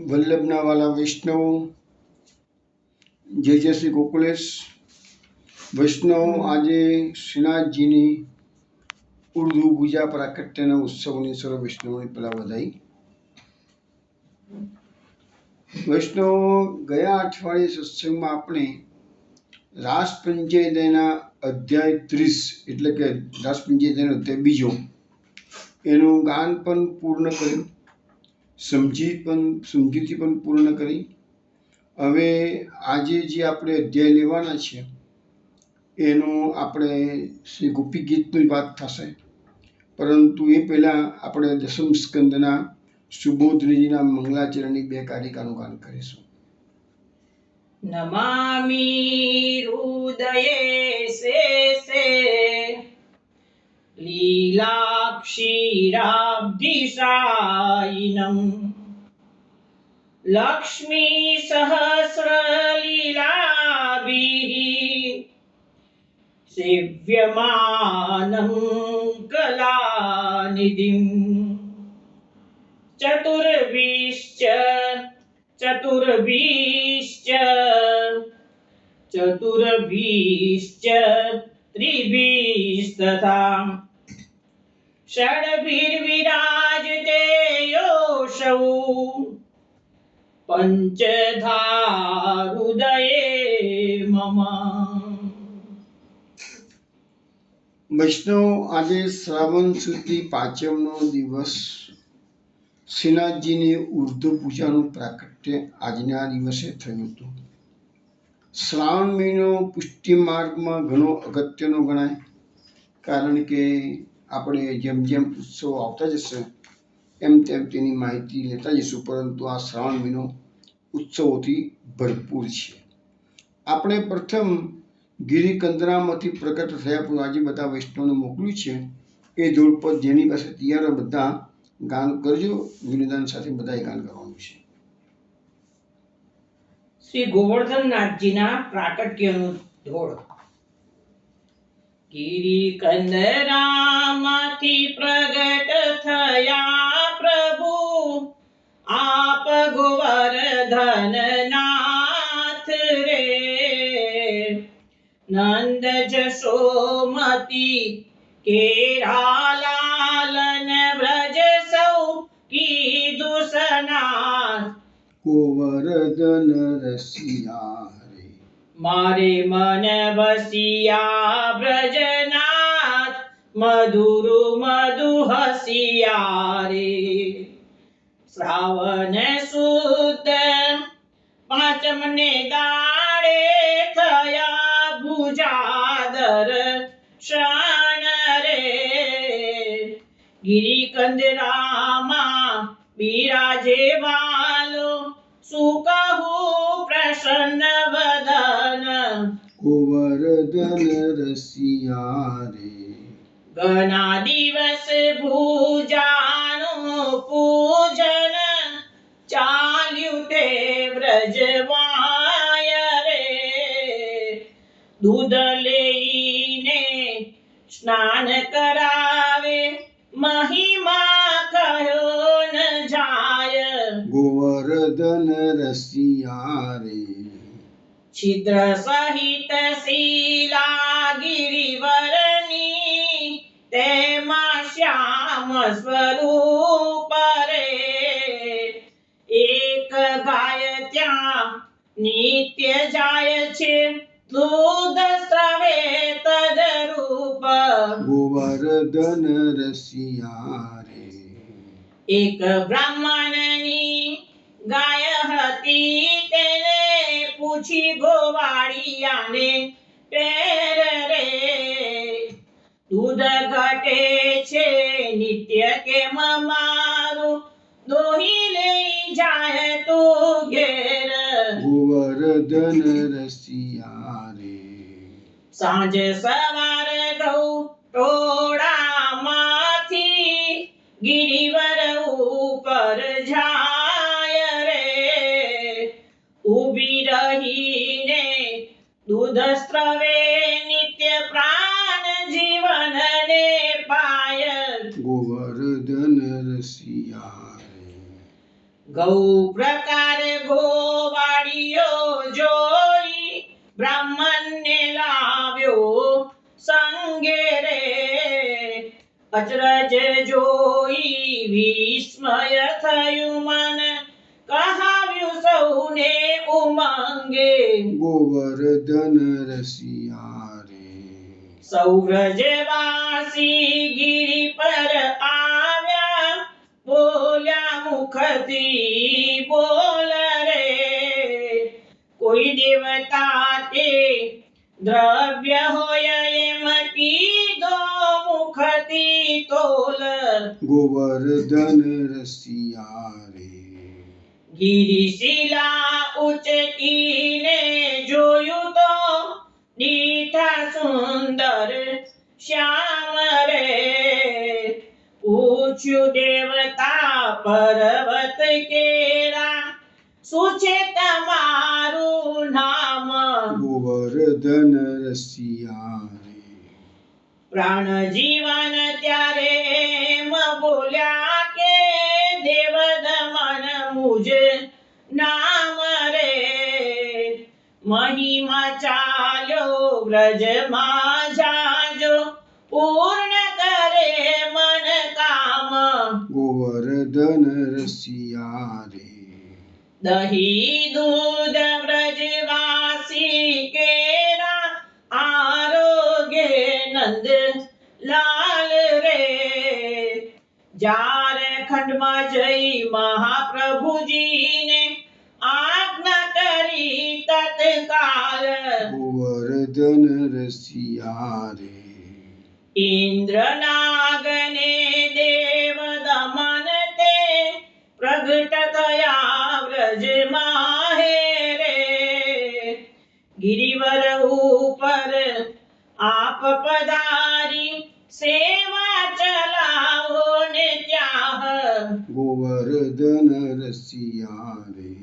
વલ્લભના વાલા વૈષ્ણવો, જય જય શ્રી ગોકુલેશ વૈષ્ણવ। આજે શ્રીનાથજીની ઉર્દુ પૂજા પ્રાકટ્યના ઉત્સવની સર્વ વૈષ્ણવોની પહેલા વધાઈ। વૈષ્ણવો, ગયા અઠવાડિયે સત્સંગમાં આપણે રાસ પંચેયના અધ્યાય 30 એટલે કે રાસ પંચેયનો અધ્યાય બીજો એનું ગાન પણ પૂર્ણ કર્યું, સમજીથી પણ પૂર્ણ કરી। હવે આજે જે આપણે અધ્યાય લેવાના છે એનું આપણે શ્રી ગોપી ગીતની વાત થશે, પરંતુ એ પહેલાં આપણે દશમ સ્કંદના સુબોધજીના મંગલાચરણની 2 કારિકાનું ગાન કરીશું। નમામિ હૃદયે શેષે લીલાક્ષીરાબ્ધિશાયિનમ લક્ષ્મી સહસ્ર લીલાભિઃ સેવ્યમાનં કલાનિધિં ચતુર્ભિશ્ચ ત્રિભિस्तथा षड्भिर्विराजते योऽसौ पंचधा हृदये मम। વૈષ્ણવ, આજે શ્રાવણ સુધી 5મનો દિવસ શ્રીનાથજીની ઉર્ધ્વ પૂજાનું પ્રાકટ્ય આજના દિવસે થયું હતું। શ્રાવણ મહિનો પુષ્ટિ માર્ગમાં ઘણો અગત્યનો ગણાય, કારણ કે આપણે જેમ જેમ ઉત્સવો આવતા જશે એમ તેમ તેની માહિતી લેતા જઈશું, પરંતુ આ શ્રાવણ મહિનો ઉત્સવોથી ભરપૂર છે। આપણે પ્રથમ ગિરિકંદરામાંથી પ્રગટ થયા પણ આજે બધા વૈષ્ણવને મોકલ્યું છે એ ધૂળ પર જેની પાસે તૈયાર બધા ગાન કરજો, વિનોદાન સાથે બધાએ ગાન કરવાનું છે। શ્રી ગોવર્ધનનાથજીના પ્રાકટ્યનું ધોળ। ગિરિકંદરામાંથી પ્રગટ થયા પ્રભુ, આપ ગોવર્ધનનાથ રે। નંદ જશોમતી કેરા લાલન વ્રજ સૌ કીધું સનાથ, ગોવર્ધન રસિયા રે મારે મન વસિયા વ્રજનાથ, મધુર મધુ હસિયા રે। શ્રાવણ સુદ 5મને દાડે થયા ભુજાદર શણ રે। ગિરિકંદરામાં બિરાજે વાલો, શું કહું પ્રસન્ન વદન, ગોવર્ધન રસિયા રે। ઘણા દિવસ ભુજાનું પૂજન ચાલ્યું તે વ્રજવાય રે। દૂધ લઈને સ્નાન કરાવે, મહિમા કહ્યો ન જાય, ગોવર્ધન રસિયા રે। છિદ્ર સહિત શીલા ગિરિવરની, તેમાં શ્યામ સ્વરૂપ રે। એક ગાય ત્યાં નિત્ય જાય છે, દૂધ સ્રવે તદરૂપ, ગોવર્ધન રસિયા રે। એક બ્રાહ્મણની ગાય હતી, તેને પૂછી ગોવાળિયાને ટેર રે। દૂધ ઘટે છે નિત્ય કેમ મારું, દોહી લઈ જાય તું ઘેર, ગોવર્ધન રસિયા રે। સાંજ સવાર ગૌ ટોળામાંથી ગિરિવર ઉપર જાય રે। ઊભી રહીને દૂધ સ્રવે નિત્ય પ્રાણ જીવનને પાય, ગોવર્ધન રસિયા રે। ગૌ પ્રકાર ગોવાળિયો જોઈ બ્રાહ્મણને લાવ્યો સંગે રે અચરજ જોઈ વિસ્મય થયું મન કહાવ્યું સૌને ઉમંગે ગોવર્ધન રસિયા રે સૌ વ્રજવાસી ગિરિ પર આવ્યા બોલ્યા મુખથી બોલ રે કોઈ દેવતા તે દ્રવ્ય હોય એમ કીધો મુખથી તોલ ગોવર્ધન રસિયા રે ગિરિશિલા ઉચકીને જોયું તો દીઠા સુંદર શ્યામ રે પૂછ્યું દેવતા પર્વત કેરા શું છે તમારું નામ ગોવર્ધન રસિયા રે પ્રાણ જીવન ત્યારે એમ બોલ્યા કે દેવ દમન મુજ નામ રે મહિમા ચાલ્યો વ્રજમાં જાજો પૂર્ણ કરે મન કામ ગોવર્ધન રસિયા રે દહીં દૂધ વ્રજવાસી કેરા આરોગ્ય નંદ લાલ રે ઝારખંડમાં જઈ મહાપ્રભુજીને આજ્ઞા કરી તત્કાલ ગોવર્ધન રસિયા રે ઇન્દ્રનાગને દેવ દમન તે પ્રગટ થયા વ્રજમાં હે રે ગિરિવર ઉપર આપ પધારી સેવા ચલાવો ને ત્યાહ ગોવર્ધન રસિયા રે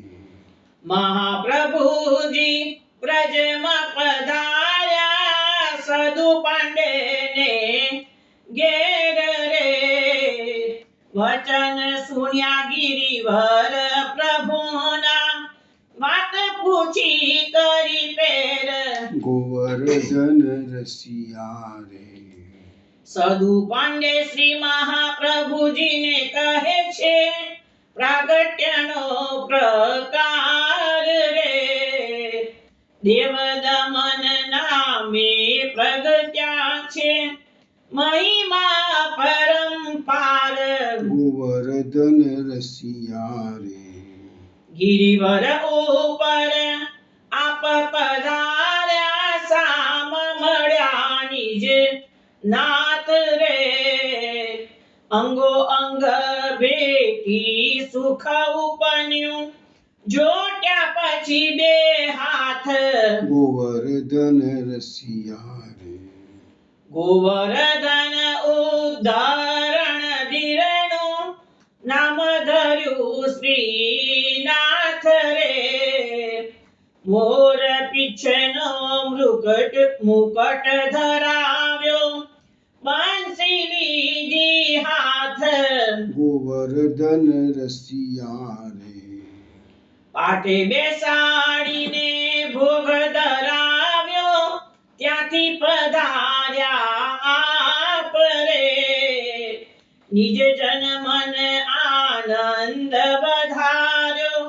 મહાપ્રભુજી વ્રજમાં પધાર્યા સદુ પાંડેને ઘેર રે વચન સુન્યા ગિરિવર પ્રભુના વાત પૂછી કરી પેર ગોવર્ધન રસિયા રે સદુ પાંડે શ્રી મહાપ્રભુજીને કહે છે પ્રાગટ્યનો પ્રકાર રે દેવ દમન નામે પ્રગટ્યા છે મહિમા પરંપાર ગોવર્ધન રસિયા રે ગિરિવર ઉપર આપ પધાર્યા સામ મળ્યા નિજ નાથ રે અંગો અંગ ભેટી સુખ ઉપન્યું જોટ્યા પછી બે હાથ ગોવર્ધન રસિયા રે ગોવર્ધન ઉદ્ધારણ ધીરનું નામ ધર્યું શ્રીનાથ રે મોર પીછનો મુકટ ધરાવ્યો બંસી લીધી હાથ ગોવર્ધન રસિયા રે પાટે બેસાડીને ભોગ ધરાવ્યો ત્યાંથી પધાર્યા આપ રે નિજ જન મન આનંદ વધાર્યો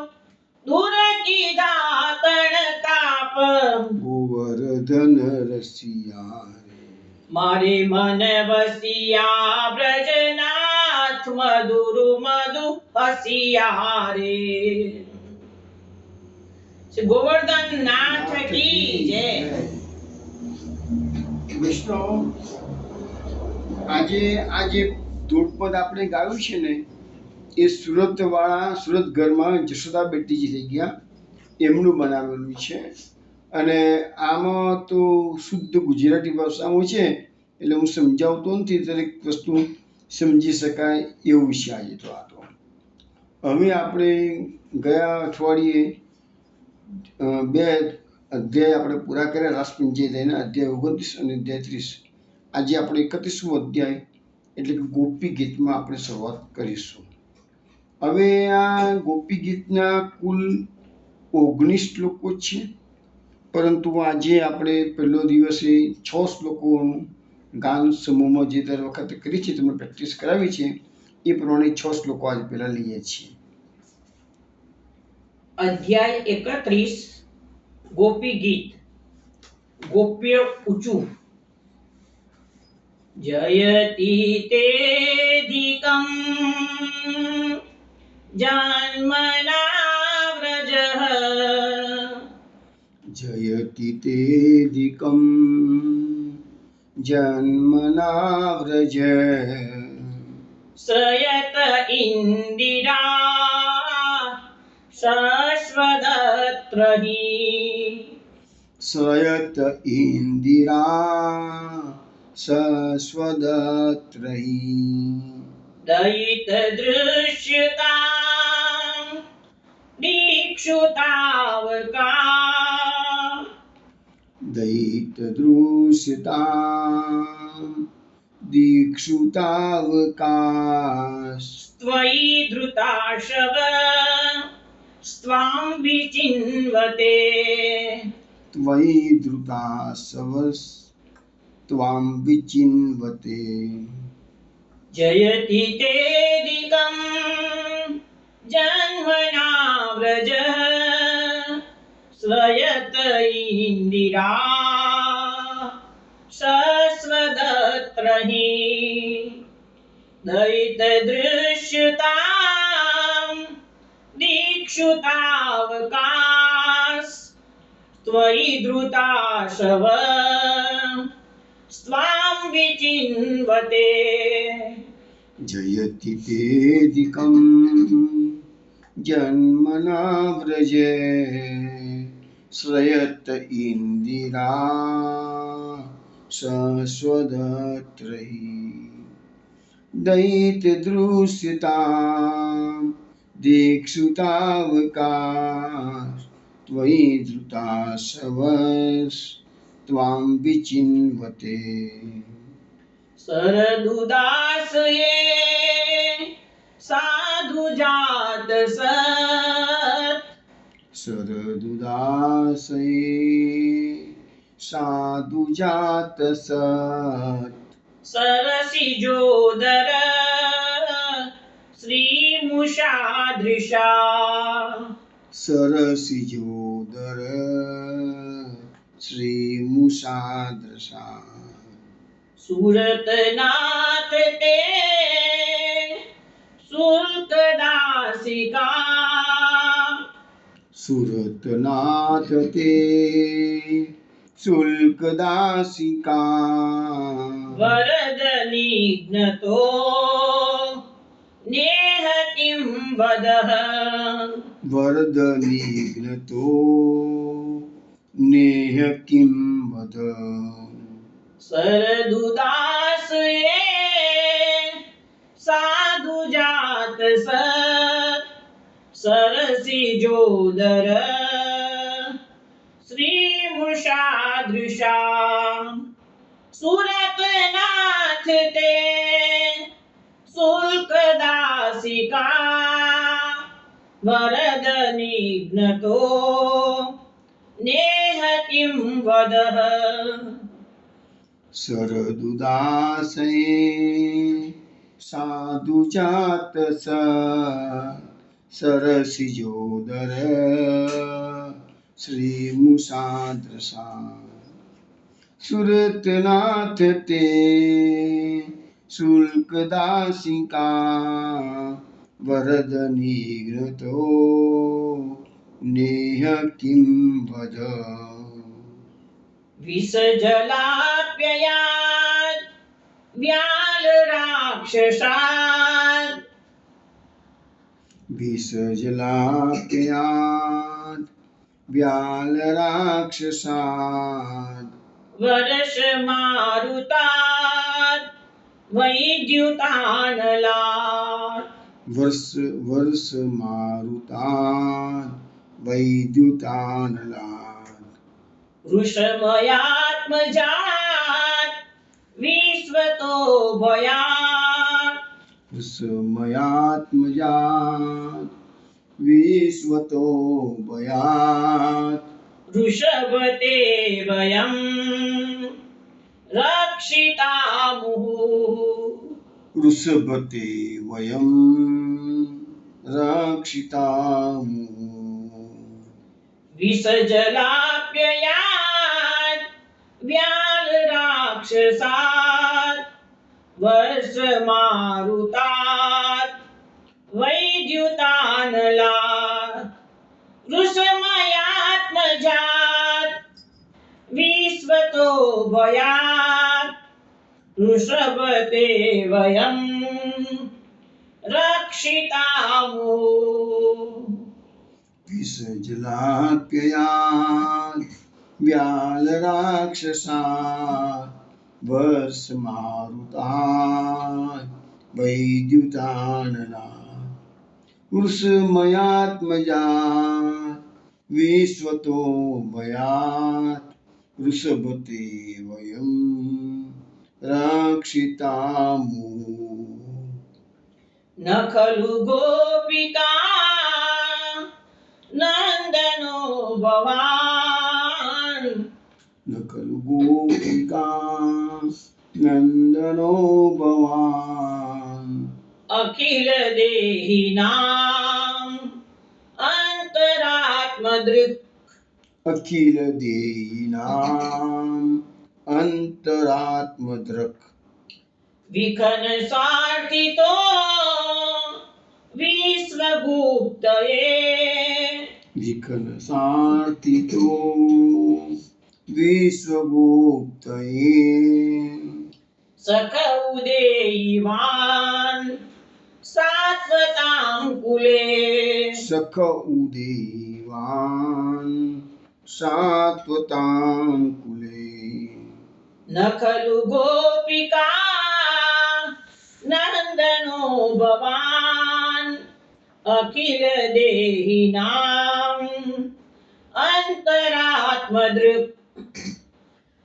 દૂર કીધા તણ તાપ ગોવર્ધન રસિયા રે મારે મન વસિયા બ્રજનાથ મધુર મધુ હસિયા રે શ્રી ગોવર્ધન નાથ કી જય વૈષ્ણવ આજે આ જે ધૂળપદ આપણે ગાયું છે ને એ સુરત ઘરમાં જશોદા બેટીજી થઈ ગયા એમનું બનાવેલું છે અને આમાં તો શુદ્ધ ગુજરાતી ભાષામાં છે એટલે હું સમજાવતો નથી દરેક વસ્તુ સમજી શકાય એવું છે આજે તો આ તો હવે આપણે ગયા અઠવાડિયે બે અધ્યાય આપણે પૂરા કર્યા રાસ પંચાયતના અધ્યાય 29 અને અધ્યાય 30 આજે આપણે 31મો અધ્યાય એટલે કે ગોપી ગીતમાં આપણે શરૂઆત કરીશું હવે આ ગોપી ગીતના કુલ 19 શ્લોકો છે, પરંતુ આજે આપણે પહેલો દિવસે 6 શ્લોકોનું ગાન સમૂહમાં જે દર વખતે કરી છે, તમે પ્રેક્ટિસ કરાવી છે, એ પ્રમાણે 6 શ્લોકો આજે પહેલા લઈએ છીએ. અધ્યાય 31 ગોપી ગીત. ગોપ્ય ઊંચું. જયતિ તેધિકં જન્મના વ્રજઃ જયતિ તેધિકં જન્મના વ્રજ શ્રયત ઇન્દિરા શશ્વદત્રહિ શ્રયત ઇન્દિરા સસ્વદત્રૈ દયિત દૃશ્યતાં દીક્ષુતાવકા દયિતદૃશ્યતાં દીક્ષુતાવકાશ ત્વયि ધૃતાશવ સ્ત્વાં વિચિન્વતે ત્વયિ ધૃતાસવસ ત્વાં વિચિન્વતે જયતિ તેધિકં જન્મના વ્રજઃ શ્રયત ઇન્દિરા શશ્વદત્રહિ દયિત દૃશ્યતાં દીક્ષુતાવકાશ ત્વયि ધૃતાશવ સ્ત્વાં વિચિન્વતે જયતિ તેધિકં જન્મના વ્રજ શ્રયત ઇન્દિરા સસ્વદત્રૈ દયિતદૃશ્યતાં દીક્ષુતાવકાશ ત્વયि ધૃતાસવસ ત્વાં વિચિન્વતે શરદુદાસયે સાધુજાત સત શરદુદાસયે સાધુજાત સત સરસિજોદર શ્રીમુષાદૃશા સરસિજોદર શ્રીમુષાદૃશા સુરતનાથ તે શુલ્કદાસિકા સુરતનાથ તે શુલ્કદાસિકા વરદ નિઘ્નતો નેહ કિં વદઃ વરદ નિઘ્નતો નેહ કિં વદ શરદુદાસયે સાધુજાત સત સરસિજોદર શ્રીમુષાદૃશા સુરતનાથ તે શુલ્કદાસિકા વરદ નિઘ્નતો નેહ કિં વદઃ શરદુદાસયે સાધુજાત સત સરસિજોદર શ્રીમુષાદૃશા સુરતનાથ તે શુલ્કદાસિકા વરદ નિઘ્નતો નેહ કિં વદ વિષજલાપ્યયાદ વ્યાલરાક્ષસાદ વિષજલાપ્યાદ વ્યાલરાક્ષસાદ વર્ષમારુતાદ વૈદ્યુતાનલાદ વર્ષ મારુતાન વૈદ્યુતાનલાદ વૃષમયાત્મજાત વિશ્વતો ભયાત स्मयात्मजात् विश्वतो भयात् वृषभते वयं रक्षितामुः वृषभते वयं रक्षितामुः विषजलाप्ययात् व्यालराक्षसात् वर्षमारुतात् वैद्युतानलात् वृषमयात्मजात् विश्वतो भयात् वृषभते वयं रक्षितामुः विषजलाप्ययात् व्यालराक्षसात् वर्षमारुतात् वैद्युतानलात् वृषमयात्मजात् विश्वतो भयात् वृषभते वयं रक्षितामुः न खलु गोपिका नन्दनो भवान् न खलु गोपिका नन्दनो भवान् अखिल देहिनाम् अन्तरात्मदृक् अखिल देहिनाम् अन्तरात्मदृक् विखन सार्थितो विश्वगुप्तये विखन सार्थितो विश्वगुप्तये सखौदेयिवान् सात्वतां कुले सख उदेवान् सात्वतां कुले न खलु गोपिका नन्दनो भवान् अखिल देहिनाम् अन्तरात्मदृक्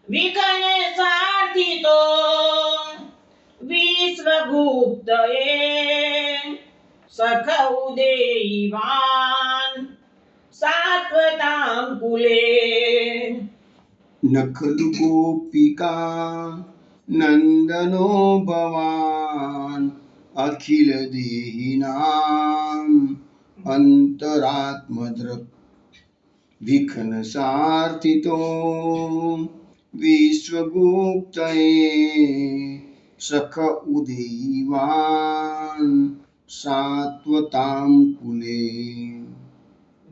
विखन सार्थितो विश्वगुप्तये सखौदेयिवान् सात्वतां कुले न खलु गोपिका नन्दनो भवान् अखिल देहिनाम् अन्तरात्मदृक् विखन सार्थितो विश्वगुप्तये सख उदेवान् सात्वतां कुले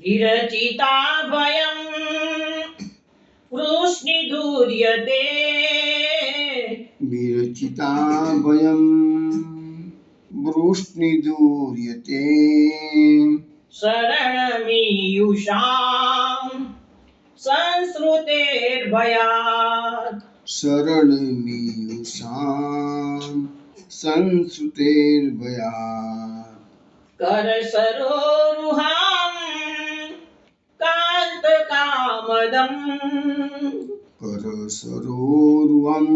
विरचिता भयं वृष्णिदूर्यते विरचिता भयं वृष्णिदूर्यते शरणमीयुषां संसृतेर्भयात् शरणमीयुषां संसृतेर्भयात् करसरोरुहां कान्तकामदम् करसरोरुहं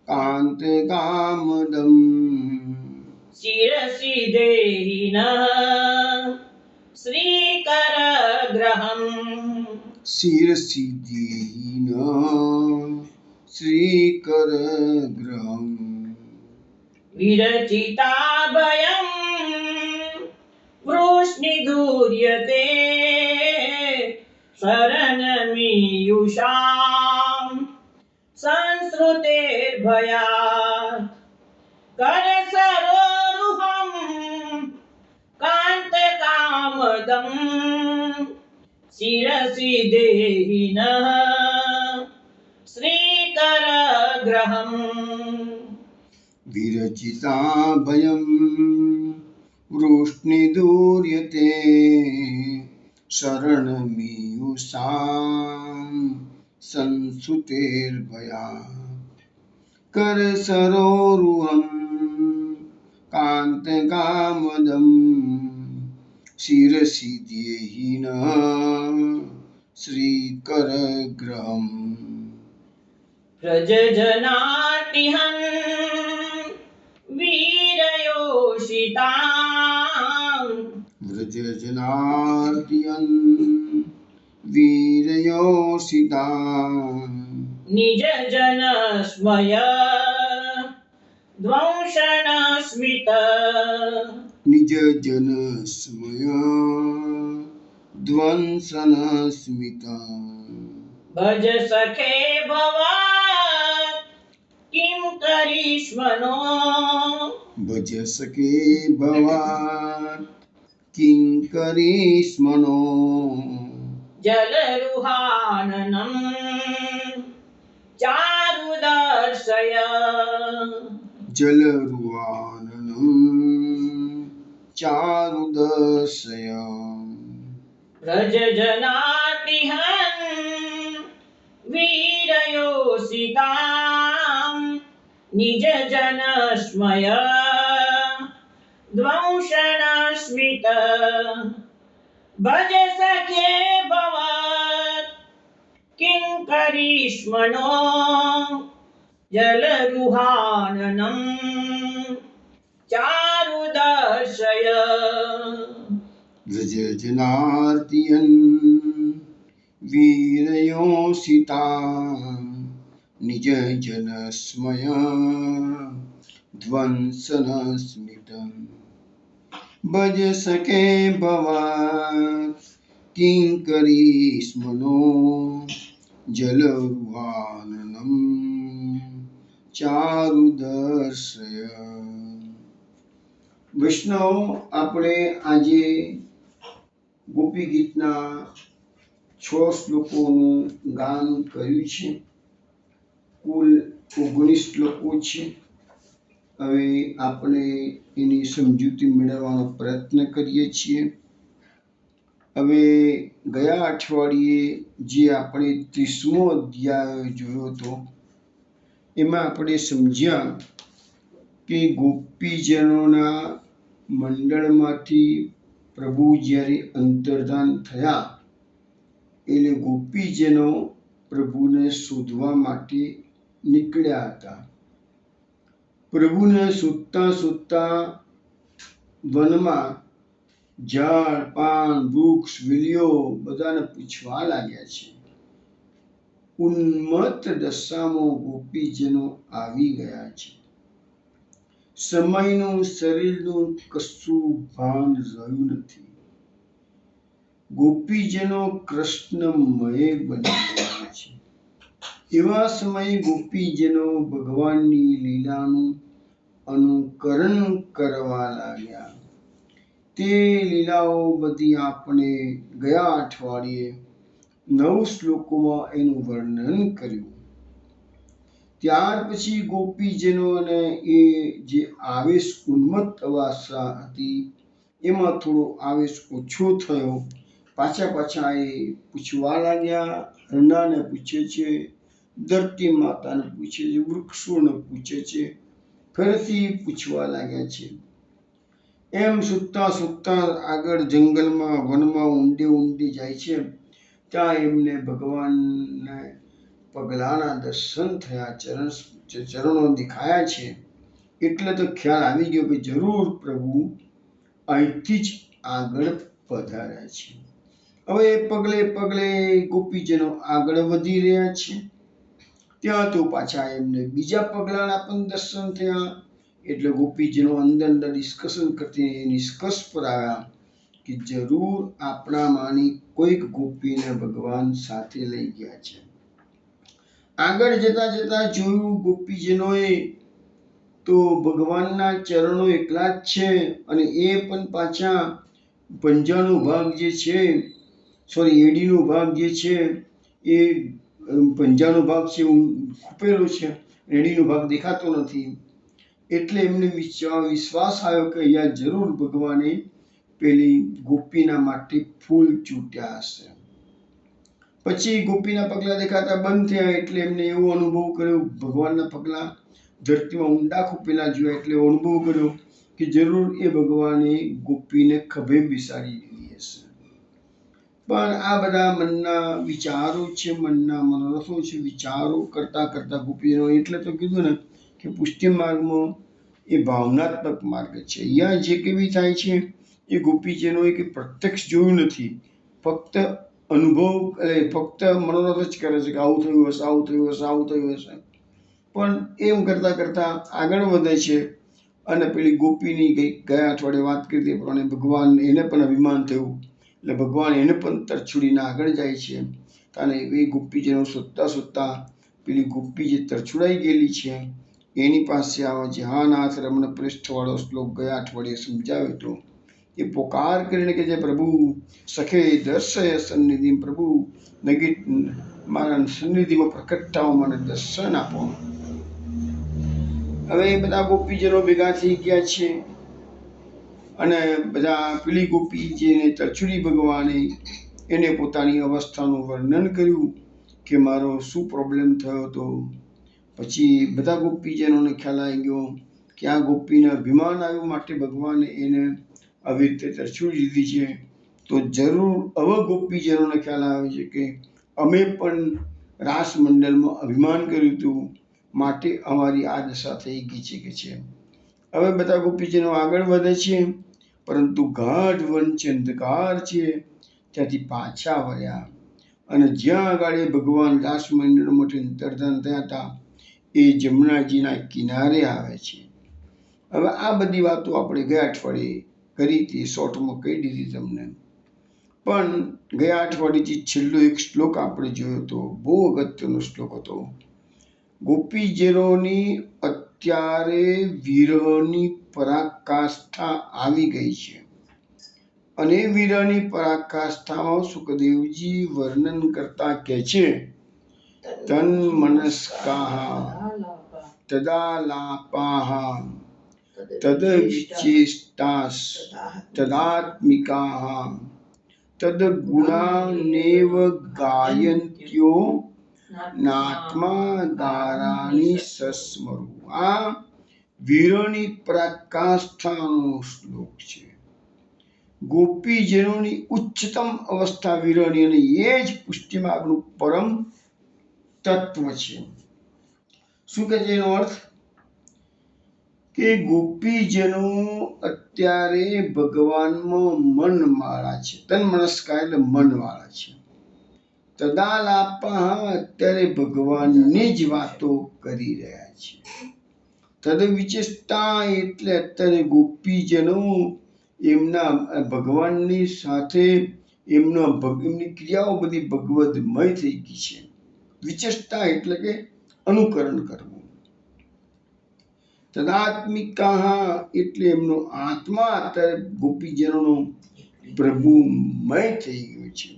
कान्तिकामदम् शिरसि देहिनः श्रीकरग्रहम् शिरसि देहिनः श्रीकरग्रहम् विरचिता भयं वृष्णिदूर्यते शरणमीयुषां संसृतेर्भयात् करसरोरुहं कान्तकामदम् शिरसि देहिनः श्रीकरग्रहम् विरचिता भयं वृष्णिदूर्यते शरणमीयुषां संसृतेर्भयात् करसरोरुहं कान्तकामदम् शिरसि देहिनः श्रीकरग्रहम् व्रजजनार्तिहन् वीरयोधराज વ્રજજનાર્દયન વીરયોષિતાં નિજ જન સ્મય ધ્વંસન સ્મિત નિજ જન સ્મય ધ્વંસન સ્મિતા ભજ સખે ભવા કિમ કરીશ્મનો ભજ સકે ભવાન કિંકરીસ્મનો જલરુહાનનમ ચારુદર્શય જલરુવાનનમ ચારુદર્શય વ્રજજનાતિહન વીરયોષિતાં નિજ જન સ્મય ધ્વંસન સ્મિત ભજ સખે ભવત કિંકરીશ્મનો જલરુહાનનમ ચારુદર્શય વ્રજજનાર્દયન વીરયોષિતાં નિજ જન સ્મય ધ્વંસન સ્મિતં ભજ સકે ભવાન કિંકરીસ્મનો જલરુહાનનમ ચારુદર્શય વૈષ્ણવ આપણે આજે ગોપી ગીતના 6 શ્લોકોનું ગાન કર્યું છે. કુલ 19 શ્લોકો છે. હવે આપણે એની સમજૂતી મેળવવાનો પ્રયત્ન કરીએ છીએ. હવે ગયા અઠવાડિયે જે આપણે 30મો અધ્યાય જોયો હતો એમાં આપણે સમજ્યા કે ગોપીજનોના મંડળમાંથી પ્રભુ જ્યારે અંતર્ધાન થયા એટલે ગોપીજનો પ્રભુને શોધવા માટે નીકળ્યા હતા. પ્રભુને શોધતા શોધતા વનમાં ઝાડ પાન વૃક્ષ વેલીઓ બધાને પૂછવા લાગ્યા છે. ઉન્મત્ત દશામાં ગોપીજનો આવી ગયા છે. સમયનું શરીરનું કશું ભાન રહ્યું નથી. ગોપીજનો કૃષ્ણમય બની ગયા છે. એવા સમયે ગોપીજનો ભગવાનની લીલાનું અનુકરણ કરવા લાગ્યા. તે લીલાઓ બધી આપણે ગયા અઠવાડિયે 9 શ્લોકોમાં એનું વર્ણન કર્યું. ત્યાર પછી ગોપીજનોને એ જે આવેશ ઉન્મત્ત અવસ્થા હતી એમાં થોડો આવેશ ઓછો થયો. પાછા એ પૂછવા લાગ્યા. હરણાને પૂછે છે, ધરતી માતાને પૂછે છે, વૃક્ષોને પૂછે છે, ફરીથી પૂછવા લાગ્યા છે. એમ સુતા સુતા આગળ જંગલમાં વનમાં ઊંડે જાય છે. ત્યાં એમને ભગવાનને પગલાના દર્શન થયા, ચરણો દેખાયા છે. એટલે તો ખ્યાલ આવી ગયો કે જરૂર પ્રભુ અહીંથી જ આગળ પધાર્યા છે. હવે પગલે પગલે ગોપીજનો આગળ વધી રહ્યા છે. ત્યાં તો પાછા એમને બીજા પગલાના પણ દર્શન થયા. એટલે ગોપીજનો અંદર ડિસ્કશન કરતી નિષ્કર્ષ પર આવ્યા કે જરૂર આપણામાંની કોઈક ગોપીને ભગવાન સાથે લઈ ગયા છે. આગળ જતા જોયું ગોપીજનોએ તો ભગવાનના ચરણો એકલા જ છે અને એ પણ પાછા પંજાનો ભાગ જે છે, એડીનો ભાગ જે છે એ પંજાનો ભાગ છે ખૂપેલો છે, એડીનો ભાગ દેખાતો નથી. એટલે એમને વિશ્વાસ આવ્યો કે અહીંયા જરૂર ભગવાને પેલી ગોપીના માટે ફૂલ ચૂંટ્યા હશે. પછી ગોપીના પગલા દેખાતા બંધ થયા. એટલે એમને એવો અનુભવ કર્યો, ભગવાનના પગલા ધરતીમાં ઊંડા ખૂપેલા જોયા. એટલે એવો અનુભવ કર્યો કે જરૂર એ ભગવાને ગોપીને ખભે બેસાડી દીધી હશે. પણ આ બધા મનના વિચારો છે, મનના મનોરથો છે. વિચારો કરતા ગોપીજનો, એટલે તો કીધું ને કે પુષ્ટિ માર્ગમાં એ ભાવનાત્મક માર્ગ છે. અહીંયા જે કેવી થાય છે એ ગોપીજનોએ કે પ્રત્યક્ષ જોયું નથી, ફક્ત અનુભવ એટલે ફક્ત મનોરથ જ કરે છે કે આવું થયું હશે, આવું થયું હશે, આવું થયું હશે. પણ એમ કરતાં કરતાં આગળ વધે છે. અને પેલી ગોપીની ગયા અઠવાડિયે વાત કરી તે પ્રમાણે ભગવાન એને પણ અભિમાન થયું, એટલે ભગવાન એને પણ તરછોડીને આગળ જાય છે. અને એ ગોપીજનો શોધતા શોધતા પેલી ગોપી જે તરછોડાઈ ગયેલી છે એની પાસે આવે છે. હા નાથ રમણ પૃષ્ઠવાળો શ્લોક ગયા અઠવાડિયે સમજાવ્યો હતો. એ પોકાર કરીને કે જે પ્રભુ સખે દર્શય સન્નિધિ, પ્રભુ નગીત મારા સન્નિધિમાં પ્રકટ થાઓ, મને દર્શન આપો. હવે એ બધા ગોપીજનો ભેગા થઈ ગયા છે અને બધા પેલી ગોપી જેને તરછોડી ભગવાને એને પોતાની અવસ્થાનું વર્ણન કર્યું કે મારો શું પ્રોબ્લેમ થયો હતો. પછી બધા ગોપીજનોને ખ્યાલ આવી ગયો કે આ ગોપીને અભિમાન આવ્યું માટે ભગવાને એને આવી રીતે તરછોડી દીધી છે. તો જરૂર હવે ગોપીજનોને ખ્યાલ આવે છે કે અમે પણ રાસ મંડળમાં અભિમાન કર્યું હતું માટે અમારી આ દશા થઈ ગઈ છે કે છે. હવે બધા ગોપીજનો આગળ વધે છે, પરંતુ ગાઢ વન છે, અંધકાર છે, ત્યાંથી પાછા વળ્યા અને જ્યાં આગળ ભગવાન રાસ મંડળમાંથી અંતર્ધાન થયા હતા એ જમુનાજીના કિનારે આવે છે. હવે આ બધી વાતો આપણે ગયા અઠવાડિયે કરી હતી, શોર્ટમાં કહી દીધી તમને. પણ ગયા અઠવાડિયેથી છેલ્લો એક શ્લોક આપણે જોયો હતો, બહુ અગત્યનો શ્લોક હતો. ગોપીજનોની અત્યારે વિરહની પરાકાષ્ઠા આવી ગઈ છે અને વિરહની પરાકાષ્ઠામાં સુખદેવજી વર્ણન કરતા કહે છે તન મનસ્કાહ તદાલાપાહ તદ વિચેષ્ટાસ તદાત્મિકાહ તદ ગુણાનેવ ગાયંત્યો નાત્મા ગારાની સસ્મરુ. આ વિરહની પરાકાષ્ઠાનો શ્લોક છે. ગોપીજનોની ઉચ્ચતમ અવસ્થા વિરહની, અને એ જ પુષ્ટિમાર્ગનું પરમ તત્વ છે. શું કહે છે એનો અર્થ? કે ગોપીજનો અત્યારે ભગવાનમાં મનવાળા છે. તન મનસ્કાર એટલે મનવાળા છે. તદાલાપા અત્યારે ભગવાનની જ વાતો કરી રહ્યા છે. તદ વિચેષ્ટા એટલે અત્યારે ગોપીજનો એમના ભગવાનની સાથે એમની ક્રિયાઓ બધી ભગવદમય થઈ ગઈ છે. વિચેષ્ટા એટલે કે અનુકરણ કરવું. તદાત્મિકા એટલે એમનો આત્મા અત્યારે ગોપીજનોનો પ્રભુમય થઈ ગયો છે.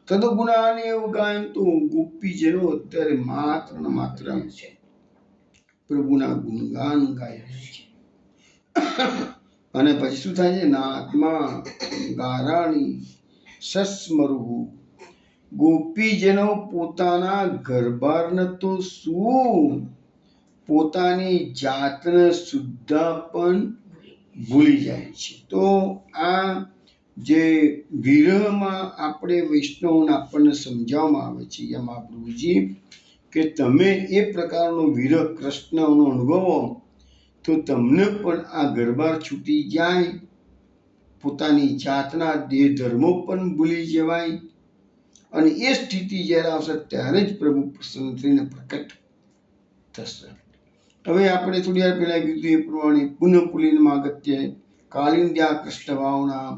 તદગુણાને એવું ગાયન તો ગોપીજનો અત્યારે માત્ર ને માત્ર પ્રભુના ગુણગાન ગાય છે. અને પછી શું થાય છે? આત્મા ગારાણી સસ્મરુ. ગોપીજનો પોતાના ઘરબારને તો શું, પોતાની જાતને સુદ્ધા પણ ભૂલી જાય છે. તો આ જે વિરહમાં આપણે વૈષ્ણવને આપણને સમજાવવામાં આવે છે યા મહાપ્રભુજી કે તમે એ પ્રકારનો વિરહ કૃષ્ણનો અનુભવો તો તમને પણ આ ઘરબાર છૂટી જાય, પોતાની જાતના દેહ ધર્મો પણ ભૂલી જવાય, અને એ સ્થિતિ જ્યારે આવશે ત્યારે જ પ્રભુ પ્રસન્ન થઈને પ્રકટ થશે. હવે આપણે થોડી વાર પહેલા કીધું એ પ્રમાણે પુનઃ પુલિનમાં અગત્ય કાલિંદ્યા કૃષ્ણ ભાવના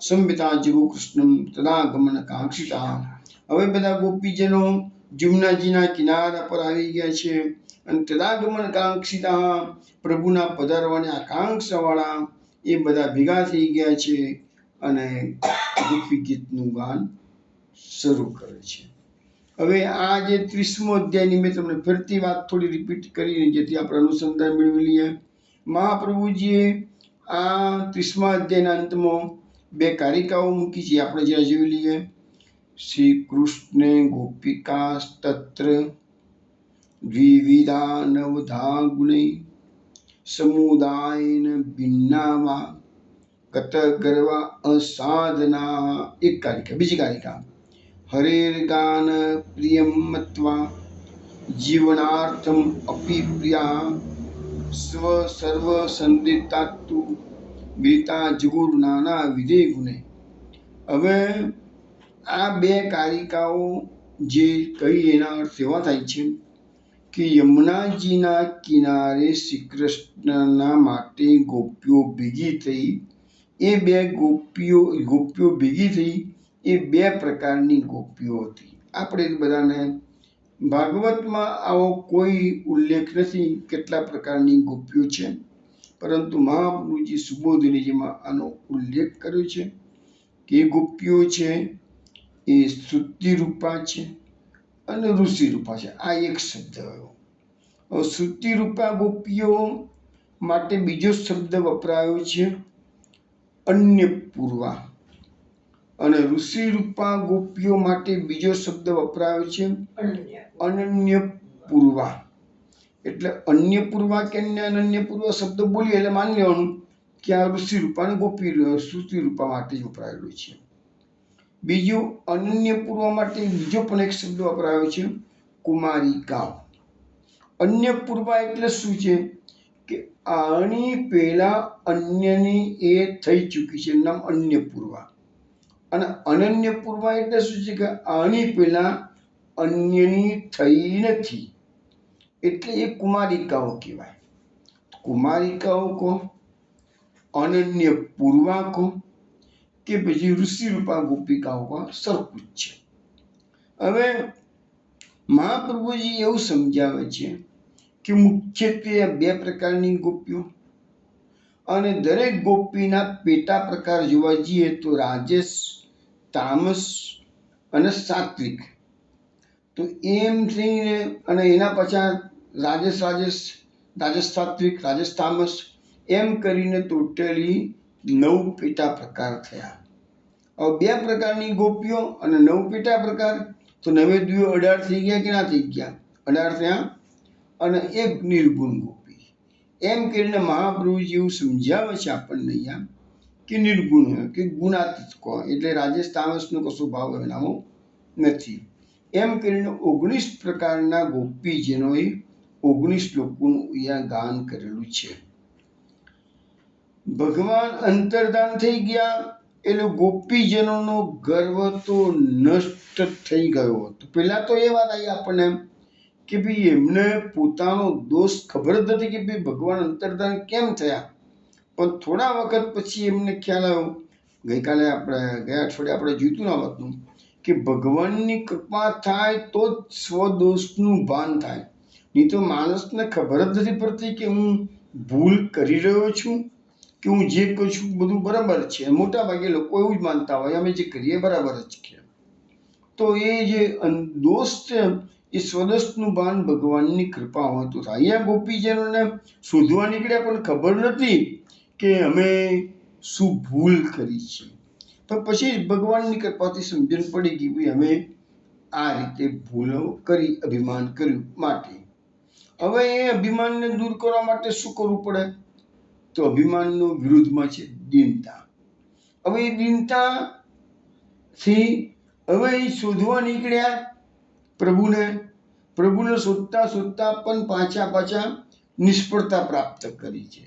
સંવિતા જગુ કૃષ્ણમ તદાગમન કાંક્ષિતા. હવે બધા ગોપીજનો જમુનાજીના કિનારા પર આવી ગયા છે અને તદાગમન કાંક્ષિતા પ્રભુના પધારવાની આકાંક્ષાવાળા એ બધા ભેગા થઈ ગયા છે અને ગોપી ગીતનું ગાન શરૂ કરે છે. હવે આ જે 30મો અધ્યાયની મેં તમને ફરીથી વાત થોડી રિપીટ કરીને જેથી આપણે અનુસંધાન મેળવી લઈએ. મહાપ્રભુજીએ આ 30મા અધ્યાયના અંતમાં 2 કારિકાઓ મૂકી છે, આપણે જરા જોઈ લઈએ. શ્રી કૃષ્ણ ગોપિકા તત્ર દ્વિવિધા નવધા ગુણે સમુદાયન ભિન્નાવા ગત ગર્વા અસાધના. એક કારિકા. બીજી કારિકા હરેર ગાન પ્રિયમ મત્વા જીવનાર્થમ અપી પ્રિયા સ્વ સર્વ સંદિતાતુ ગીતા જગુર નાના વિધે ગુણે. હવે આ બે કારિકાઓ જે કહી એના અર્થ એવા થાય છે કે યમુનાજીના કિનારે શ્રી કૃષ્ણના માટે ગોપીઓ ભેગી થઈ. એ બે ગોપીઓ ભેગી થઈ એ બે પ્રકારની ગોપીઓ હતી. આપણે બધાને ભાગવતમાં આવો કોઈ ઉલ્લેખ નથી કેટલા પ્રકારની ગોપીઓ છે, પરંતુ મહાપ્રભુજી સુબોધનીજીમાં આનો ઉલ્લેખ કર્યો છે કે ગોપીઓ છે એ શ્રુતિ રૂપા છે અને ઋષિ રૂપા છે. આ એક શબ્દ આવ્યો. શ્રુતિ રૂપા ગોપીઓ માટે બીજો શબ્દ વપરાયો છે અન્ય પૂર્વા, અને ઋષિ રૂપા ગોપીઓ માટે બીજો શબ્દ વપરાયો છે અનન્ય પૂર્વા. એટલે અન્ય પૂર્વા કે અનન્ય પૂર્વા શબ્દ બોલીએ એટલે માની લેવાનું કે આ ઋષિ રૂપા અને ગોપી શ્રુતિ રૂપા માટે જ વપરાયેલું છે. બીજું અનન્ય પૂર્વા માટે બીજો પણ એક શબ્દ વપરાયો છે કુમારિકાઓ. અન્ય પૂર્વા એટલે શું છે કે આની પહેલા અન્યની એ થઈ ચૂકી છે, નામ અન્ય પૂર્વા. અને અનન્ય પૂર્વા એટલે શું છે કે આની પહેલા અન્યની થઈ નથી, એટલે એ કુમારિકાઓ કહેવાય. કુમારિકાઓ કહો, અનન્ય પૂર્વા કહો કે પછી ઋષિ રૂપા ગોપિકાઓ કહો, સરખું જ છે. હવે મહાપ્રભુજી એવું સમજાવે છે કે મુખ્યત્વે બે પ્રકારની ગોપીઓ, અને દરેક ગોપીના પેટા પ્રકાર જોવા જઈએ તો રાજસ, તામસ અને સાત્વિક. તો એમ થઈને અને એના પાછા રાજસ સાત્વિક, રાજસ તામસ એમ કરીને ટોટલી 9 પેટા પ્રકાર થયા. હવે બે પ્રકારની ગોપીઓ અને 9 પેટા પ્રકાર, તો 9 દુ 18 થઈ ગયા કે ના થઈ ગયા? 18 થયા. અને એક નિર્ગુણ ગોપી. એમ કરીને મહાપ્રભુજી એવું સમજાવે છે આપણને અહીંયા કે નિર્ગુણ હોય કે ગુણાતીત કહો, એટલે રાજેશ તામસનો કશો ભાવ એનામાં નથી. એમ કરીને 19 પ્રકારના ગોપીજનોએ 19 શ્લોકોનું અહીંયા ગાન કરેલું છે. ભગવાન અંતર્ધાન થઈ ગયા એટલે ગોપીજનોનો ગર્વ તો નષ્ટ થઈ ગયો હતો. પહેલા તો એ વાત આવી આપણને કે ભાઈ એમને પોતાનો દોષ ખબર જ નથી કે ભાઈ ભગવાન અંતર્ધાન કેમ થયા. પણ થોડા વખત પછી એમને ખ્યાલ આવ્યો, ગઈકાલે ગયા અઠવાડિયે આપણે જોઈતું ના વાતનું કે ભગવાનની કૃપા થાય તો જ સ્વદોષનું ભાન થાય. નહીં તો માણસને ખબર જ નથી પડતી કે હું ભૂલ કરી રહ્યો છું કે હું જે કહું છું બધું બરાબર છે. મોટા ભાગે લોકો એવું જ માનતા હોય અમે જે કરીએ બરાબર જ છે. તો એ જે દોષ છે એ સ્વદોષનું ભાન ભગવાનની કૃપા હોય તો થાય. અહીંયા ગોપીજનોને શોધવા નીકળ્યા પણ ખબર નથી કે અમે શું ભૂલ કરી છે. પણ પછી ભગવાનની કૃપાથી સમજણ પડી ગઈ ભાઈ અમે આ રીતે ભૂલો કરી, અભિમાન કર્યું માટે. હવે એ અભિમાનને દૂર કરવા માટે શું કરવું પડે? તો અભિમાનનો વિરુદ્ધમાં છે દીનતા. હવે એ દીનતાથી હવે એ શોધવા નીકળ્યા પ્રભુને શોધતા પણ પાછા નિષ્ફળતા પ્રાપ્ત કરી છે.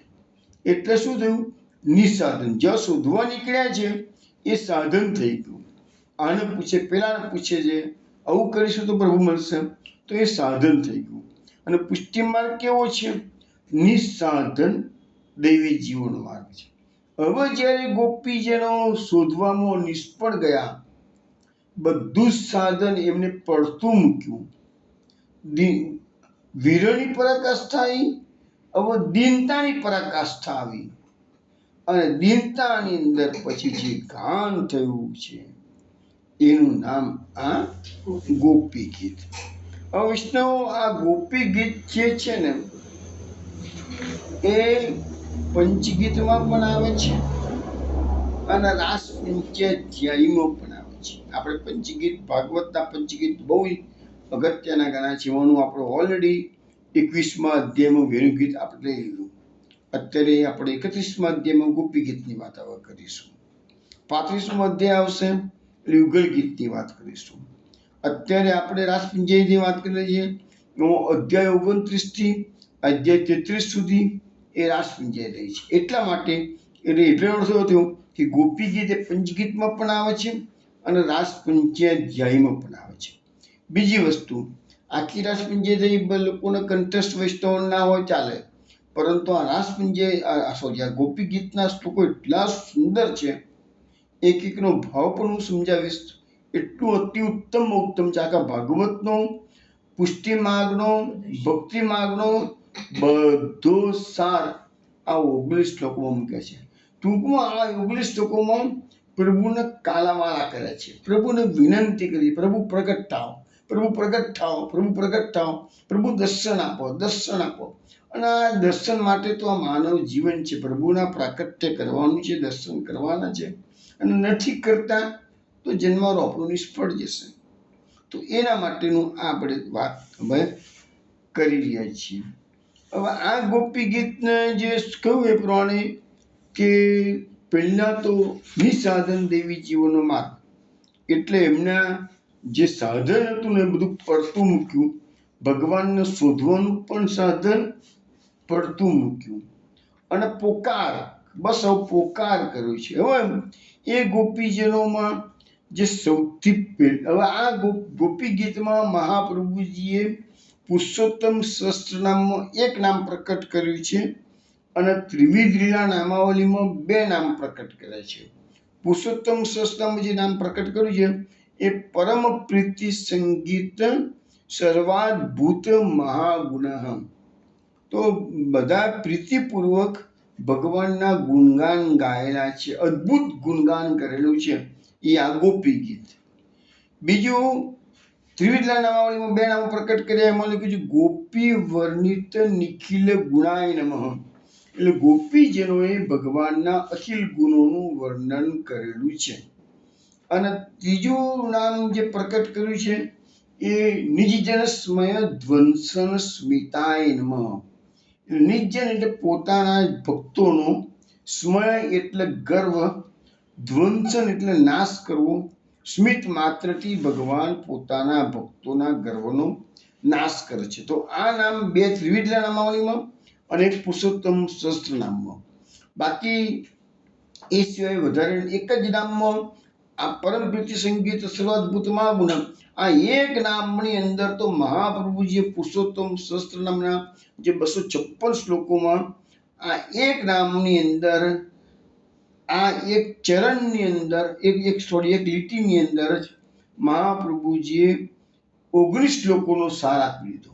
એટલે શું થયું? નિસાધન. જ્યાં શોધવા નીકળ્યા છે એ સાધન થઈ ગયું. આને પૂછે, પેલાને પૂછે છે આવું કરીશું તો પ્રભુ મળશે, તો એ સાધન થઈ ગયું. અને પુષ્ટિ માર્ગ કેવો છે? નિસાધન દૈવી જીવન માર્ગ છે. હવે જ્યારે ગોપીજનો શોધવામાં નિષ્ફળ ગયા, બધું જ સાધન એમને પડતું મૂક્યું, વીરની પરાકાષ્ઠા આવી, હવે દીનતાની પરાકાષ્ઠા આવી, અને દીનતાની અંદર પછી જે ગાન થયું છે એનું નામ આ ગોપી ગીત. હવે વૈષ્ણવ આ ગોપી ગીત જે છે ને એ પંચગીતમાં પણ આવે છે અને રાસ પંચાધ્યાયીમાં પણ આવે છે. આપણે પંચગીત, ભાગવતના પંચગીત બહુ અગત્યના ગણાય છે. એનું આપણે ઓલરેડી 21મા અધ્યાયમાં વેણુ ગીત આપણે લઈ લીધું. અત્યારે આપણે 31મા અધ્યાયમાં ગોપી ગીતની વાત હવે કરીશું. 35મો અધ્યાય આવશે એટલે યુગલ ગીતની વાત કરીશું. અત્યારે આપણે રાસ પંચાયતની વાત કરીએ છીએ. અધ્યાય 29 થી અધ્યાય 33 સુધી એ રાસ પંચાયત રહી છે. એટલા માટે એટલો અર્થ થયો કે ગોપી ગીત એ પંચગીતમાં પણ આવે છે અને રાસ પંચાધ્યાયમાં પણ આવે છે. બીજી વસ્તુ, આખી રાસ પંચાયત લોકોને કંઠસ્થ વૈષ્ણવ ના હોય ચાલે, પરંતુ આ રાસ પંચાયત આ ગોપી ગીતના શ્લોકો એટલા સુંદર છે, એક એકનો ભાવ પણ હું સમજાવીશ. એટલું અતિ ઉત્તમ છે. આખા ભાગવતનો, પુષ્ટિ માર્ગનો, ભક્તિ માર્ગનો બધો સાર આ 19 શ્લોકોમાં મૂક્યા છે. ટૂંકમાં આ 19 શ્લોકોમાં પ્રભુને કાલાવાળા કર્યા છે. પ્રભુને વિનંતી કરી, પ્રભુ પ્રગટ થાઓ, પ્રભુ પ્રગટ થાઓ, પ્રભુ પ્રગટ થાઓ, પ્રભુ દર્શન આપો, દર્શન આપો. અને આ દર્શન માટે તો આ માનવ જીવન છે. પ્રભુના પ્રાકટ્ય કરવાનું છે, દર્શન કરવાના છે. અને નથી કરતા તો જન્મારો આપણો નિષ્ફળ જશે. તો એના માટેનું આપણે વાત હવે કરી રહ્યા છીએ. હવે આ ગોપી ગીતને જે કહ્યું એ પ્રમાણે કે પહેલા તો નિસાધન દેવી જીવનનો માર્ગ, એટલે એમના જે સાધન હતું ને એ બધું પડતું મૂક્યું. ભગવાનને શોધવાનું પણ સાધન પડતું મૂક્યું અને પોકાર, બસ હવે પોકાર કર્યો છે. હવે એ ગોપીજનોમાં જે સૌથી હવે આ ગોપી ગીતમાં મહાપ્રભુજીએ પુરુષોત્તમ સહસ્ત્ર નામમાં એક નામ પ્રકટ કર્યું છે અને ત્રિવિધ લીલા નામાવલીમાં 2 નામ પ્રકટ કર્યા છે. પુરુષોત્તમ સહસ્ત્રમાં જે નામ પ્રકટ કર્યું છે એ પરમ પ્રીતિ સંગીત સર્વાદભૂત મહાગુણ. તો બધા પ્રીતિપૂર્વક ભગવાનના ગુણગાન ગાયેલા છે, અદ્ભુત ગુણગાન કરેલું છે એ આ ગોપી ગીત. બીજું, ત્રિવિધ નામાવલીમાં 2 નામો પ્રકટ કર્યા. એમાં લખ્યું છે ગોપી વર્ણિત નિખિલ ગુણાય નમઃ. એટલે ગોપીજનોએ ભગવાનના અખિલ ગુણોનું વર્ણન કરેલું છે. અને ત્રીજું નામ જે પ્રકટ કર્યું છે એ નિજજન સ્મય ધ્વંસન સ્મિતાય નમઃ. નિજજન એટલે પોતાના ભક્તોનો, સ્મય એટલે ગર્વ, ધ્વંસન એટલે નાશ કરવો. સ્મિત માત્રથી ભગવાન પોતાના ભક્તોના ગર્વનો નાશ કરે છે. તો આ નામ 2 ત્રિવિધ નામાવલીમાં અને એક પુરુષોત્તમ સહસ્ત્ર નામમાં. બાકી એ સિવાય વધારે એક જ નામમાં આ પરમ પ્રીતિ સંગીત સર્વાદભૂત મહાગુણ, આ એક નામની અંદર તો મહાપ્રભુજીએ પુરુષોત્તમ સહસ્ત્ર નામના જે 256 શ્લોકોમાં આ એક નામની અંદર, આ એક ચરણની અંદર, એક લીટીની અંદર જ મહાપ્રભુજીએ 19 શ્લોકોનો સાર આપી દીધો.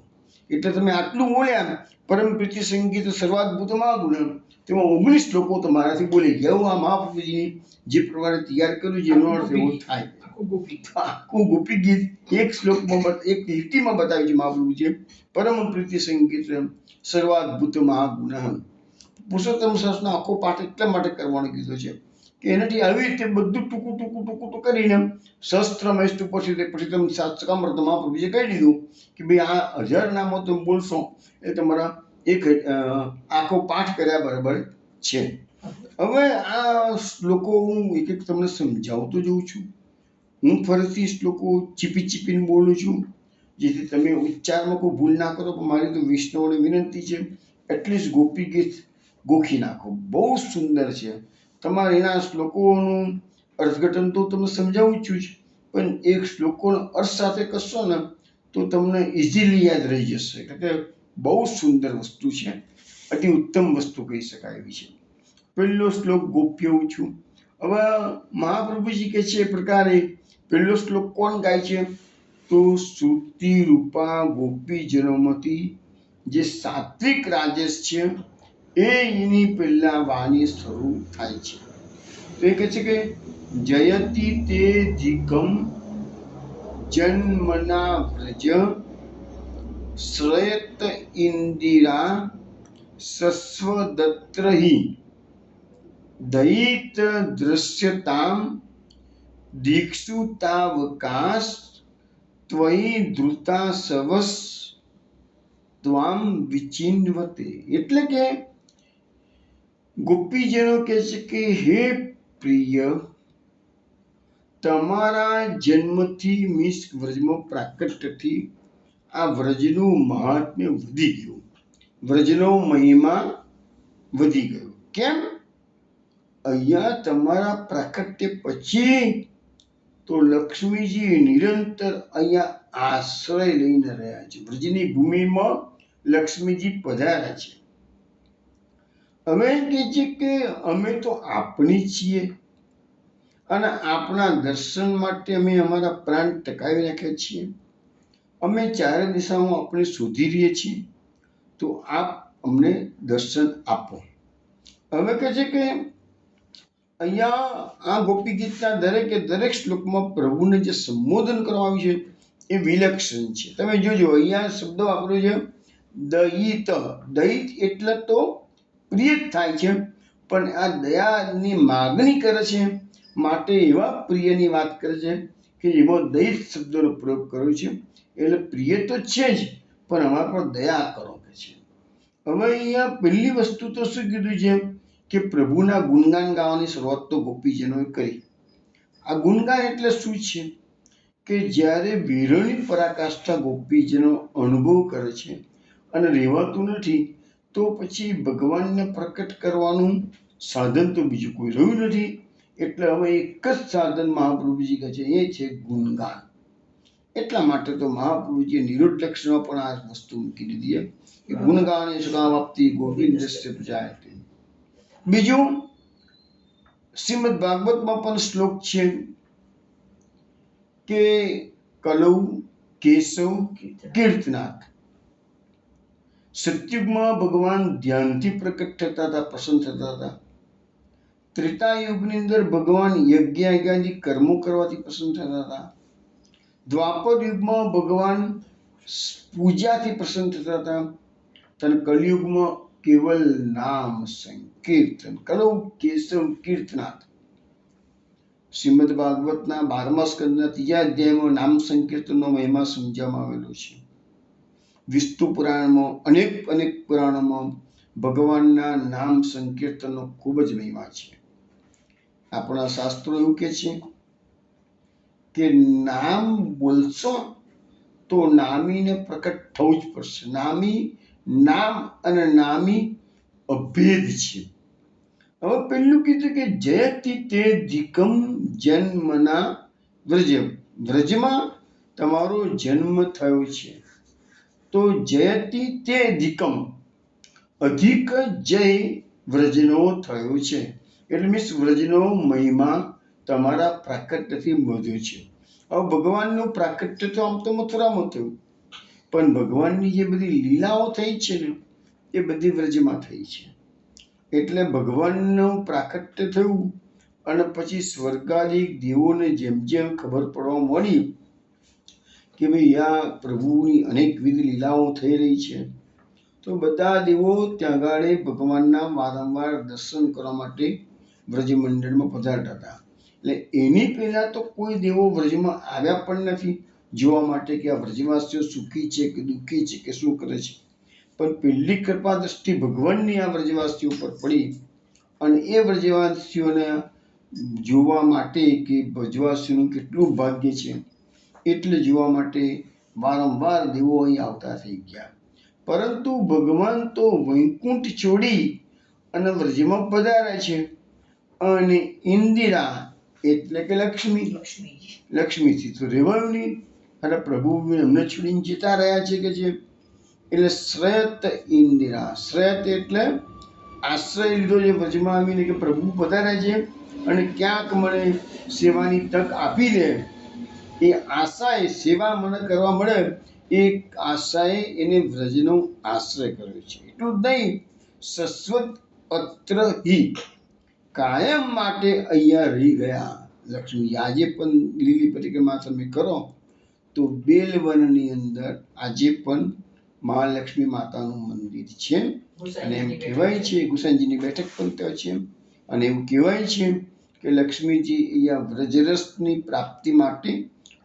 એટલે તમે આટલું બોલ્યા પરમ પ્રીતિ સંગીત સર્વાદભૂત મહાગુણ, તેમાં 19 શ્લોકો તમારાથી બોલી ગયા. એવું આ મહાપ્રભુજીની જે પ્રમાણે તૈયાર કર્યું છે એનો અર્થ એવો થાય. આખું ગોપી ગીત એક શ્લોકમાં, એક લીટીમાં બતાવ્યું છે મહાપ્રભુજીએ. પરમ પ્રીતિ સંગીત સર્વાદભૂત મહાગુણ. પુરુષોત્તમ સહસ્રનો આખો પાઠ એટલા માટે કરવાનો કીધો છે કે એનાથી આવી રીતે બધું ટૂંકું કરીને શસ્ત્રમય પછી તમે શાસ્ત્રામૃત મહાપ્રભુજીએ કહી દીધું કે ભાઈ આ 1000 નામો તમે બોલશો એ તમારા એક આખો પાઠ કર્યા બરાબર છે. હવે આ શ્લોકો હું એક એક તમને સમજાવતો જઉં છું. હું ફરીથી શ્લોકો ચીપીને બોલું છું જેથી તમે ઉચ્ચારમાં કોઈ ભૂલ ના કરો. પણ મારી તો વૈષ્ણવને વિનંતી છે એટલીસ્ટ ગોપી ગીત ગોખી નાખો. બહુ સુંદર છે. તમારે એના શ્લોકોનું અર્થઘટન તો તમને સમજાવું છું જ, પણ એક શ્લોકોનો અર્થ સાથે કરશો ને તો તમને ઇઝીલી યાદ રહી જશે. એટલે બહુ સુંદર વસ્તુ છે, અતિ ઉત્તમ વસ્તુ કહી શકાય એવી છે. પહેલો શ્લોક ગોપ્યવું છું. હવે મહાપ્રભુજી કહે છે એ પ્રકારે પહેલો શ્લોક કોણ ગાય છે તો શ્રુતિ રૂપા ગોપીજનોમાંથી જે સાત્વિક રાજેશ છે એની પહેલા વાણી શરૂ થાય છે. તો એ કહે છે કે જયતિ તે ધીકમ જન્મના વ્રજ શ્રયત ઇન્દિરા સસ્વદત્રહિ દયિત દૃશ્યતામ દીક્ષુ તાવકાશ ત્વયી ધૃતા સવસ ત્વામ વિચિન્વતે. એટલે કે ગોપીજનો કહે છે કે હે પ્રિય, તમારા જન્મથી મીન્સ વ્રજમાં પ્રાકટ્યથી આ વ્રજનું મહાત્મ્ય વધી ગયું. વ્રજનો મહિમા વધી ગયો. કેમ? અહીંયા તમારા પ્રાકટ્ય પછી તો લક્ષ્મીજી નિરંતર અહીંયા આશ્રય લઈને રહ્યા છે. વ્રજની ભૂમિમાં લક્ષ્મીજી પધાર્યા છે. અમે કહે છે કે અમે તો આપણી છીએ અને આપણા દર્શન માટે અમે અમારા પ્રાણ ટકાવી રાખ્યા છીએ. અમે ચારે દિશામાં આપણે શોધી રહીએ છીએ, તો આપ અમને દર્શન આપો. હવે કહે છે કે અહીંયા આ ગોપી ગીતના દરેકે દરેક શ્લોકમાં પ્રભુને જે સંબોધન કરવામાં આવ્યું છે એ વિલક્ષણ છે. તમે જોજો અહીંયા શબ્દ વાપર્યો છે દયિત. દયિત એટલે તો પ્રિય જ થાય છે, પણ આ દયાની માગણી કરે છે માટે એવા પ્રિયની વાત કરે છે કે એમાં દયિત શબ્દનો પ્રયોગ કર્યો છે. એટલે પ્રિય તો છે જ, પણ અમારા પર દયા કરો કે છે. હવે અહીંયા પહેલી વસ્તુ તો શું કીધું છે કે પ્રભુના ગુણગાન ગાવાની શરૂઆત તો ગોપીજનોએ કરી. આ ગુણગાન એટલે શું છે કે જ્યારે વિરહની પરાકાષ્ઠા ગોપીજનો અનુભવ કરે છે અને રહેવાતું નથી, તો પછી ભગવાનને પ્રકટ કરવાનું સાધન તો બીજું કોઈ રહ્યું નથી. એટલે હવે એક જ સાધન મહાપ્રભુજી કહે છે, એ છે ગુણગાન. એટલા માટે તો મહાપ્રભુજીએ નિરોધ લક્ષણમાં પણ આ વસ્તુ મૂકી દીધી કે ગુણગાન એ સદાવાપ્તિ ગોવિંદસ્ય પ્રજાયતે. બીજું શ્રીમદ ભાગવતમાં પણ શ્લોક છે કે કલૌ કેશવ કીર્તનાથ. સતયુગમાં ભગવાન ધ્યાનથી પ્રકટ થતા હતા, પ્રસન્ન થતા હતા. ત્રેતા યુગની અંદર ભગવાન યજ્ઞ કર્મો કરવાથી પ્રસન્ન થતા હતા. દ્વાપર યુગમાં ભગવાન પૂજાથી પ્રસન્ન થતા હતા. અને કલયુગમાં કેવલ નામ સંકીર્તન. કલૌ કેશવ કીર્તનાથ. શ્રીમદ ભાગવતના 12મા સ્કંદના 3જા અધ્યાયમાં નામ સંકીર્તનનો મહિમા સમજાવવામાં આવેલો છે. વિષ્ણુ પુરાણમાં અનેક પુરાણોમાં ભગવાનના નામ સંકીર્તનનો ખૂબ જ મહિમા છે. આપણા શાસ્ત્રો એવું કહે છે કે નામ બોલશો તો નામીને પ્રકટ થવું જ પડશે. નામ અને નામી અભેદ છે. હવે પેલું કીધું કે જયતિ તે ધીકમ જન્મના વ્રજ. વ્રજમાં તમારો જન્મ થયો છે, તો જયતિ તે ધીકમ, અધિક જય વ્રજનો થયો છે. એટલે મીન્સ વ્રજનો મહિમા તમારા પ્રાકટ્યથી વધ્યો છે. હવે ભગવાનનું પ્રાકટ્ય તો આમ તો મથુરામાં થયું, પણ ભગવાનની જે બધી લીલાઓ થઈ છે ને એ બધી વ્રજમાં થઈ છે. એટલે ભગવાનનું પ્રાકટ્ય થયું અને પછી સ્વર્ગાદિક દેવોને જેમ જેમ ખબર પડવા મળી કે ભાઈ આ પ્રભુની અનેકવિધ લીલાઓ થઈ રહી છે, તો બધા દેવો ત્યાં આગળ ભગવાનના વારંવાર દર્શન કરવા માટે વ્રજમંડળમાં પધારતા હતા. એટલે એની પહેલા તો કોઈ દેવો વ્રજમાં આવ્યા પણ નથી જોવા માટે કે આ વ્રજવાસીઓ સુખી છે કે દુઃખી છે કે શું કરે છે. પણ પહેલી કૃપા દ્રષ્ટિ ભગવાનની આ વ્રજવાસીઓ પર પડી અને એ વ્રજવાસીઓને જોવા માટે કે વ્રજવાસીઓનું કેટલું ભાગ્ય છે એટલે જોવા માટે વારંવાર દેવો અહીં આવતા થઈ ગયા. પરંતુ ભગવાન તો વૈકુંઠ છોડી અને વ્રજમાં પધાર્યા છે. અને ઇન્દિરા એટલે કે લક્ષ્મીથી તો રહેવાયું નહીં. અને પ્રભુ એમને છોડીને જતા રહ્યા છે કે છે. એટલે શ્રેયત ઇન્દિરા. શ્રેયત એટલે આશ્રય લીધો છે વ્રજમાં આવીને કે પ્રભુ પધાર્યા છે અને ક્યાંક મને સેવાની તક આપી દે, એ આશાએ સેવા મને કરવા મળે એ આશાએ એને વ્રજનો આશ્રય કર્યો છે. એટલું જ નહીં, શશ્વત અત્ર હિ, કાયમ માટે અહીંયા રહી ગયા લક્ષ્મી. આજે પણ લીલી પરિક્રમા તમે કરો તો બેલવનની અંદર આજે પણ મહાલક્ષ્મી માતાનું મંદિર છે. અને એમ કહેવાય છે, ગુસાઈજીની બેઠક પણ ત્યાં છે. અને એવું કહેવાય છે કે લક્ષ્મીજી અહીંયા વ્રજરસની પ્રાપ્તિ માટે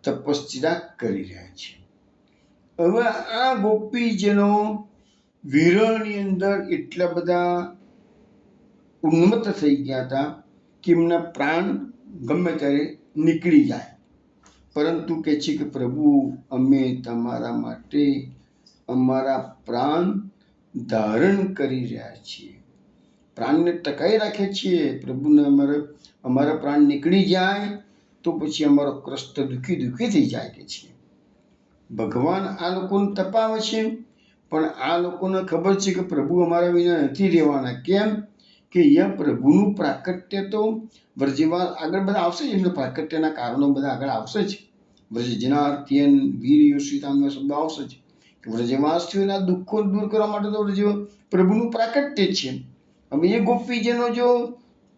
તપસ્યા કરી રહ્યા છે. હવે આ ગોપીજનો વિરહની અંદર એટલા બધા ઉન્મત્ત થઈ ગયા હતા કે એમના પ્રાણ ગમે ત્યારે નીકળી જાય. પરંતુ કહે છે કે પ્રભુ અમે તમારા માટે અમારા પ્રાણ ધારણ કરી રહ્યા છીએ, પ્રાણને ટકાઈ રાખીએ છીએ. પ્રભુને અમારા પ્રાણ નીકળી જાય તો પછી અમારો કષ્ટ દુઃખી થઈ જાય કે છે. ભગવાન આ લોકોને તપાવે છે, પણ આ લોકોને ખબર છે કે પ્રભુ અમારા વિના નથી રહેવાના. કેમ કે અહીંયા પ્રભુનું પ્રાકટ્ય તો વ્રજવાસ આગળ બધા આવશે જ, એમના પ્રાકટ્યના કારણો બધા આગળ આવશે જ. વ્રજજનાર્થિયન વીર યોષિતામ્ય શબ્દ આવશે જ કે વ્રજવાસીઓના દુઃખો દૂર કરવા માટે તો પ્રભુનું પ્રાકટ્ય છે. હવે એ ગોપીજનો જો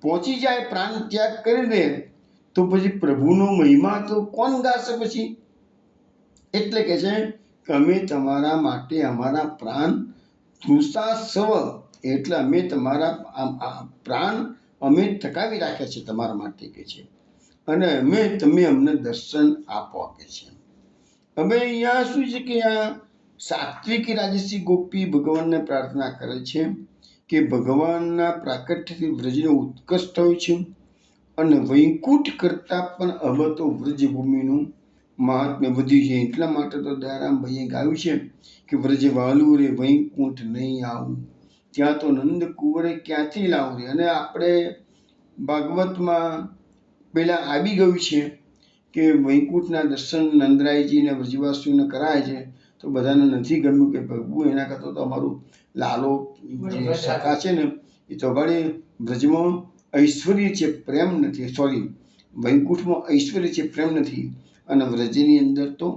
પહોંચી જાય, પ્રાણ ત્યાગ કરી દે, તો પછી પ્રભુનો મહિમા તો કોણ ગાશે પછી? એટલે કે છે કે અમે તમારા માટે અમારા પ્રાણ તૃષા સવ, એટલે અમે તમારા પ્રાણ અમે ટકાવી રાખ્યા છે તમારા માટે કે છે, અને તમે અમને દર્શન આપો કે છે. હવે અહીંયા શું છે કે આ સાત્વિક રાજસી ગોપી ભગવાનને પ્રાર્થના કરે છે કે ભગવાનના પ્રાકટ્યથી વ્રજનો ઉત્કર્ષ થયો છે, અને વૈકુંઠ કરતાં પણ હવે તો વ્રજભૂમિનું મહાત્મ્ય વધ્યું છે. એટલા માટે તો દયારામભાઈએ ગાયું છે કે વ્રજ વાલું રે વૈકુંઠ નહીં આવું, ત્યાં તો નંદ કુંવરે ક્યાંથી લાવું રે. અને આપણે ભાગવતમાં પેલા આવી ગયું છે કે વૈકુંઠના દર્શન નંદરાયજીને વ્રજવાસીઓને કરાય છે, તો બધાને નથી ગમ્યું કે પ્રભુ એના કરતાં તો અમારું લાલો જે સખા છે ને એ તો વળી વ્રજમાં ઐશ્વર્ય છે, પ્રેમ નથી. સોરી, વૈકુંઠમાં ઐશ્વર્ય છે, પ્રેમ નથી, અને વ્રજની અંદર તો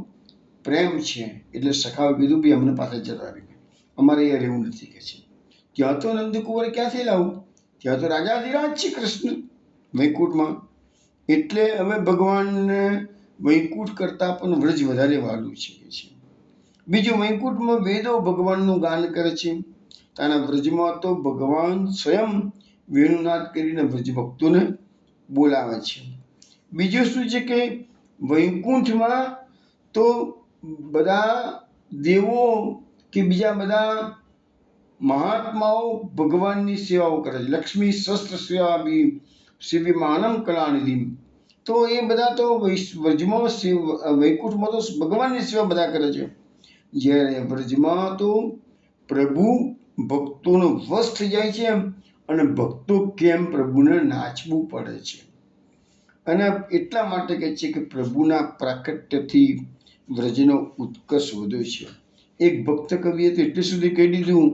પ્રેમ છે. એટલે સખાઓ કીધું બી અમને પાસે જતા રહે, અમારે અહીંયા રહેવું નથી કે છે. ત્યાં તો નંદકુંવર ક્યાંથી લાવું, ત્યાં તો રાજાધિરાજ છે કૃષ્ણ વૈકુંઠમાં. એટલે હવે ભગવાનને વૈકુંઠ કરતાં પણ વ્રજ વધારે વાલું છે કે છે. બીજું, વૈકુંઠમાં વેદો ભગવાનનું ગાન કરે છે, તાના વ્રજમાં તો ભગવાન સ્વયં વેણુનાદ કરીને વ્રજ ભક્તોને બોલાવે છે. બીજું શું છે કે વૈકુંઠમાં તો બધા દેવો કે બીજા બધા મહાત્માઓ ભગવાનની સેવાઓ કરે છે. લક્ષ્મી શસ્ત્ર સેવા બી શિવી માનમ કલાનિધિ, તો એ બધા તો વ્રજમાં વૈકુંઠમાં તો ભગવાનની સેવા બધા કરે છે. જ્યારે વ્રજમાં તો પ્રભુ ભક્તોનો વશ થઈ જાય છે, અને ભક્તો કેમ પ્રભુને નાચવું પડે છે. અને એટલા માટે કહે છે કે પ્રભુના પ્રાકટ્યથી વ્રજનો ઉત્કર્ષ વધ્યો છે. એક ભક્ત કવિએ તો એટલે સુધી કહી દીધું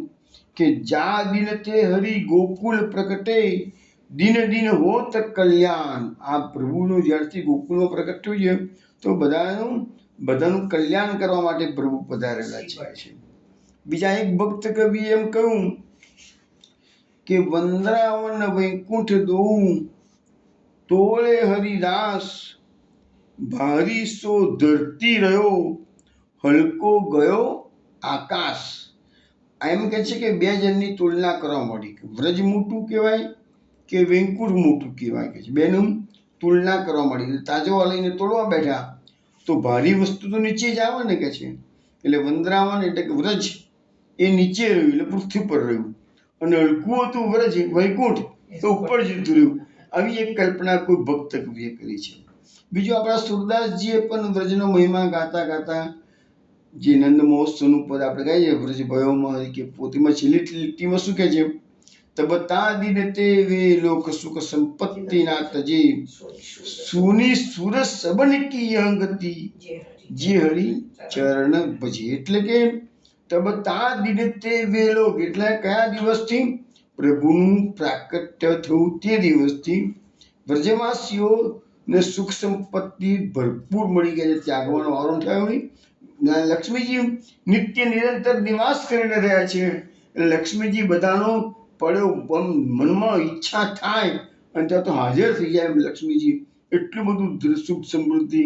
કે જા દિન તે હરિ ગોકુલ પ્રકટે દિન દિન હોત કલ્યાણ. આ પ્રભુનું જ્યારથી ગોકુળમાં પ્રકટ થયું છે તો બધાનું કલ્યાણ કરવા માટે પ્રભુ પધારેલા છે. બીજા એક ભક્ત કવિએ એમ કહ્યું કે વંદરાવન વૈકુંઠ દોઉં તોળે હરિદાસ, ભારી સો ધરતી રહ્યો હલકો ગયો આકાશ. એમ કે છે કે બે જણની તુલના કરવા મળી, વ્રજ મોટું કહેવાય કે વૈકુંઠ મોટું કહેવાય કે છે. બેનું તુલના કરવા મળી. તાજવા લઈને તોડવા બેઠા તો ભારી વસ્તુ તો નીચે જ આવે ને કે છે. એટલે વંદરાવન એટલે કે વ્રજ એ નીચે રહ્યું, એટલે પૃથ્વી પર રહ્યું, અને હલકું હતું વ્રજ વૈકુંઠ તો ઉપર જતું રહ્યું. આવી એક કલ્પના કોઈ ભક્ત કવિએ કરી છે. બીજું, આપણા સુરદાસજીએ પણ વ્રજનો મહિમા ગાતા ગાતા જે નંદ મહોત્સવનું પદ આપણે ગાઈએ, વ્રજ ભયોમાં કે પોતીમાં છેલ્લી લીટીમાં શું કહે છે? તબતા દિન તે વે લોક સુખ સંપત્તિ ના તજે, સુની સુર સબન કી અંગતિ જે હરિ ચરણ ભજે. એટલે કે તબતા દિન તે વે લોક એટલે કયા દિવસથી? પ્રભુનું પ્રાકટ્ય થયું તે દિવસથી વ્રજવાસીઓને સુખ સંપત્તિ ભરપૂર મળી ગયા છે. ત્યાગવાનો વારો થયો નહીં. લક્ષ્મીજી નિત્ય નિરંતર નિવાસ કરીને રહ્યા છે. લક્ષ્મીજી બધાનો પડ્યો મનમાં ઈચ્છા થાય અને ત્યાં તો હાજર થઈ જાય. લક્ષ્મીજી એટલું બધું સુખ સમૃદ્ધિ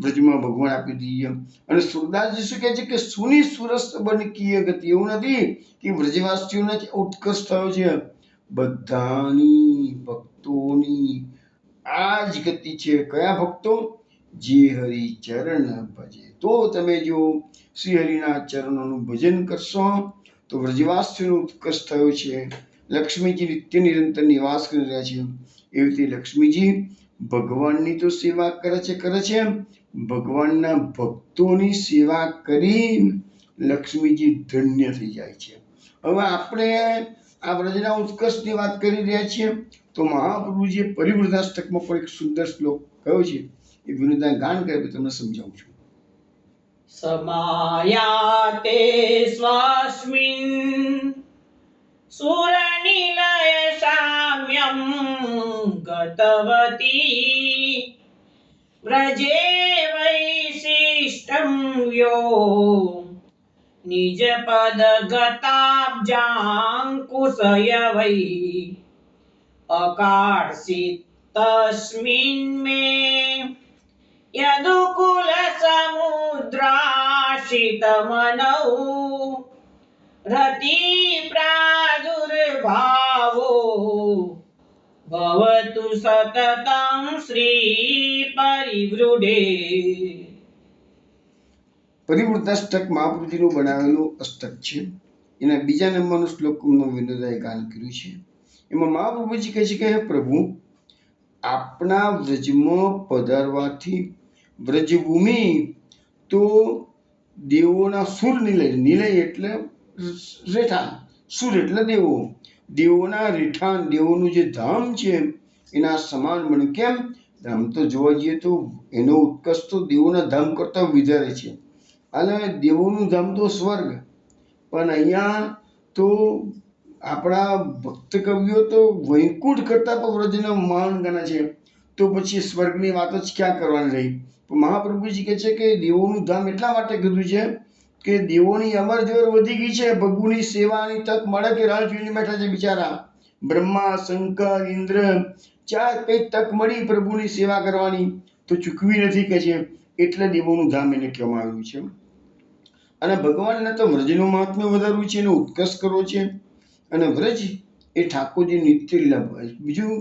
વ્રજમાં ભગવાન આપી દઈએ. અને સુરદાસજી શું કહે છે કે સુની સુરસ બનકીય ગતિ. એવું નથી કે વ્રજવાસીઓને ઉત્કર્ષ થયો છે, બધાની ભક્તોની આ જ ગતિ છે. કયા ભક્તો? જે હરિ ચરણ ભજે. તો તમે જો શ્રી હરિના ચરણોનું ભજન કરશો તો વ્રજવાસીઓનો ઉત્કર્ષ થયો છે. લક્ષ્મીજી નિત્ય નિરંતર નિવાસ કરી રહ્યા છે. એવી રીતે લક્ષ્મીજી ભગવાનની તો સેવા કરે છે, ભગવાનના ભક્તોની સેવા કરી લક્ષ્મીજી ધન્ય થઈ જાય છે. હવે આપણે આ વ્રજના ઉત્કર્ષની વાત કરી રહ્યા છીએ, તો મહાપ્રભુજીએ પરિવૃદ્ધાષ્ટકમાં પણ એક સુંદર શ્લોક કયો છે, એ વિનોદા ગાન કરી તમને સમજાવું છું. समायाते स्वस्मिन् सुरनिलय साम्यं गतवती व्रजे वैशिष्टं यो निजपदगताब्जाङ्कुशय वै अकार्षित् तस्मिन् मे यदुकुलसमुद्राशितमनौ रति प्रादुर्भावो भवतु सततं श्री परिवृढे. પરિવૃદ્ધાષ્ટક મહાપ્રભુજીનું બનાવેલું અષ્ટક છે. એના બીજા નંબરનો શ્લોકનું વિનોદાએ ગાન કર્યું છે. એમાં મહાપ્રભુજી કહે છે કે હે પ્રભુ, આપણા વ્રજમાં પધારવાથી વ્રજભૂમિ તો દેવોના સુર નિલય, નિલય એટલે રેઠાણ, સુર એટલે દેવો, દેવોના રેઠાણ, દેવોનું જે ધામ છે એના સમાન બને. કેમ? આમ તો જોવા જઈએ તો એનો ઉત્કર્ષ તો દેવોના ધામ કરતા વધારે છે. અને દેવોનું ધામ તો સ્વર્ગ, પણ અહીંયા તો આપણા ભક્ત કવિઓ તો વૈકુંઠ કરતા પણ વ્રજના મહાન ગણા છે, તો પછી સ્વર્ગની વાત જ ક્યાં કરવાની રહી. મહાપ્રભુજી કહે છે કે દેવોનું ધામ એટલા માટે કીધું છે કે દેવોની અમર જવર વધી ગઈ છે. ભગુની સેવાની તક મળે કે રાહ જોઈને બેઠા છે બિચારા. બ્રહ્મા, શંકર, ઇન્દ્ર, ચાર કઈ તક મળી પ્રભુની સેવા કરવાની તો ચૂકવી નથી કે છે, એટલે દેવોનું ધામ એને કહેવામાં આવ્યું છે. અને ભગવાનને તો વ્રજનું મહાત્મ્ય વધારવું છે, એનો ઉત્કર્ષ કરવો છે. અને વ્રજ એ ઠાકોરજી નિત્ય લીલા. બીજું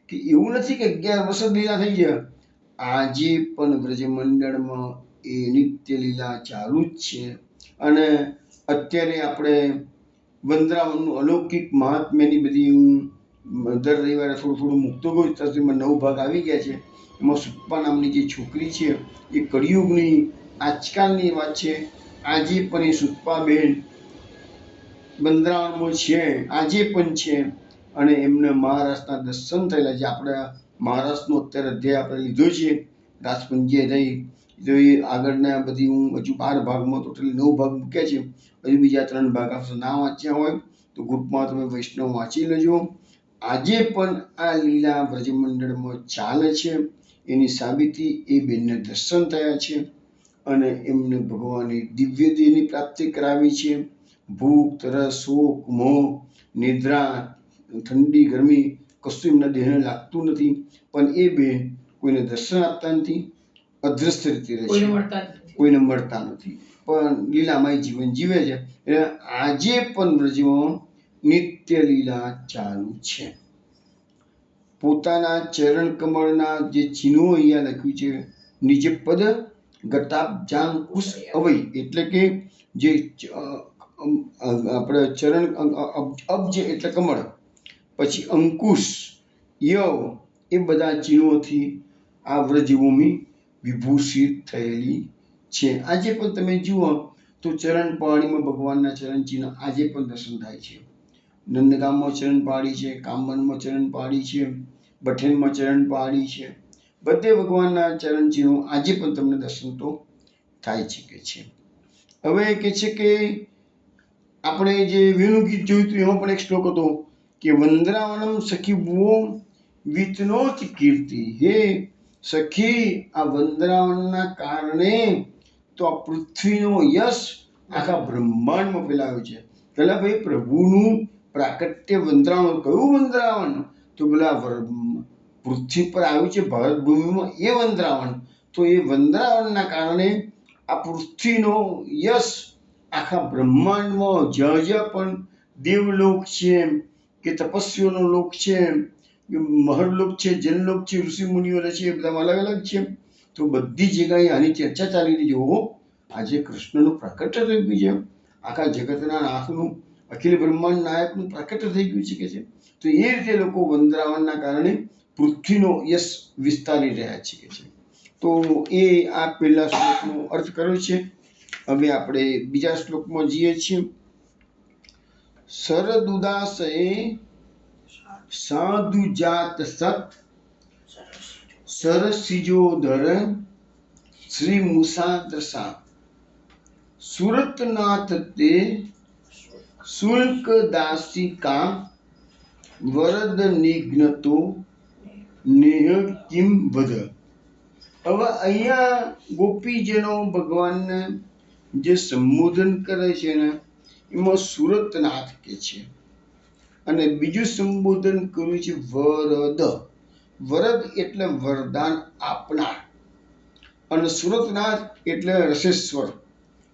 કે એવું નથી કે 11 વર્ષ લીલા થઈ ગયા, આજે પણ વ્રજ મંડળમાં એ નિત્ય લીલા ચાલુ જ છે. અને અત્યારે આપણે વંદરાવનનું અલૌકિક મહાત્મ્યની બધી હું દર રવિવારે થોડું થોડું મૂકતો ગયો. તસવીરમાં 9 ભાગ આવી ગયા છે. એમાં સુપ્પા નામની જે છોકરી છે એ કળિયુગની આજકાલની વાત છે. આજે પણ એ સુપ્પાબેન વંદરાવનમાં છે, આજે પણ છે. અને એમને મહારાષ્ટ્રના દર્શન થયેલા છે. આપણે મહારાષ્ટ્રનો અત્યારે અધ્યાય આપણે લીધો છે, રાજપંચે રહી તો એ આગળના બધી હું હજુ 12 ભાગમાં ટોટલી 9 ભાગ મૂક્યા છે. હજુ બીજા 3 ભાગ આપશે. ના વાંચ્યા હોય તો ગ્રુપમાં તમે વૈષ્ણવ વાંચી લેજો. આજે પણ આ લીલા વ્રજમંડળમાં ચાલે છે. એની સાબિતી એ બેનને દર્શન થયા છે અને એમને ભગવાનની દિવ્ય દેહની પ્રાપ્તિ કરાવી છે. ભૂખ, તરસ, શોક, મોહ, નિદ્રા, ઠંડી, ગરમી કશું એમના દેહને લાગતું નથી. પણ એ બેન કોઈને દર્શન આપતા નથી, અદ્રશ્ય રીતે રહે છે, કોઈને મળતા નથી, પણ લીલામય જીવન જીવે છે. એટલે આજે પણ વ્રજમાં નિત્ય લીલા ચાલુ છે. પોતાના ચરણ કમળના જે ચિહ્નો અહીંયા લખ્યું છે, નીચે પદ ગતાબ્જાંકુશ અવય, એટલે કે જે આપણે ચરણ અબ્જ એટલે કમળ, પછી અંકુશ, યવ, એ બધા ચિહ્નોથી આ વ્રજભૂમિ વિભૂષિત થયેલી છે. આજે પણ તમે જુઓ તો ચરણ પહાડીમાં ભગવાનના ચરણ ચિહ્ન આજે પણ દર્શન થાય છે. નંદગામમાં ચરણ પહાડી છે, કામવનમાં ચરણ પહાડી છે, બઠેનમાં ચરણ પહાડી છે. બધે ભગવાનના ચરણ ચિહ્નો આજે પણ તમને દર્શન તો થાય છે કે છે. હવે કે છે કે આપણે જે વેણુ ગીત જોયું હતું એમાં પણ એક શ્લોક હતો કે વંદરાવનમ સખી ભુવો વિતનોત કીર્તિ. હે સખી, આ વંદરાવનના કારણે તો આ પૃથ્વીનો યશ આખા બ્રહ્માંડમાં ફેલાયો છે. પેલા ભાઈ પ્રભુનું પ્રાકટ્ય વંદરાવન. કયું વંદરાવન? તો પેલા પૃથ્વી પર આવ્યું છે ભારત ભૂમિમાં એ વંદરાવન. તો એ વંદરાવનના કારણે આ પૃથ્વીનો યશ આખા બ્રહ્માંડમાં જ્યાં જ્યાં પણ દેવલોક છે કે તપસ્વીઓનો લોક છે, મહરલોક છે, જનલોક છે, ઋષિ મુનિઓ રહે છે, બધા અલગ અલગ છે. તો બધી જગ્યાએ આની ચર્ચા ચાલી રહી છે. ઓહો, આજે કૃષ્ણનું પ્રાકટ્ય થઈ ગયું છે, આખા જગતના નાથનું, અખિલ બ્રહ્માંડ નાયકનું પ્રાકટ્ય થઈ ગયું છે કે છે. તો એ રીતે લોકો વંદરાવનના કારણે પૃથ્વીનો યશ વિસ્તારી રહ્યા છે કે છે. તો એ આ પહેલા શ્લોકનો અર્થ કર્યો છે. હવે આપણે બીજા શ્લોકમાં જઈએ છીએ. શરદુદાસએ સાધુજાત સત સરસિજોધર શ્રી મુસાદ્રસા સુરતનાથ તે શુલ્ક દાસિકા વરદ નિઘ્નતો નેહ કિમ વધ. હવે અહીંયા ગોપીજનો ભગવાનને જે સંબોધન કરે છે ને એમાં સુરતનાથ કે છે, અને બીજું સંબોધન કર્યું છે વરદ. વરદ એટલે વરદાન આપનાર, અને સુરતનાથ એટલે રસેશ્વર.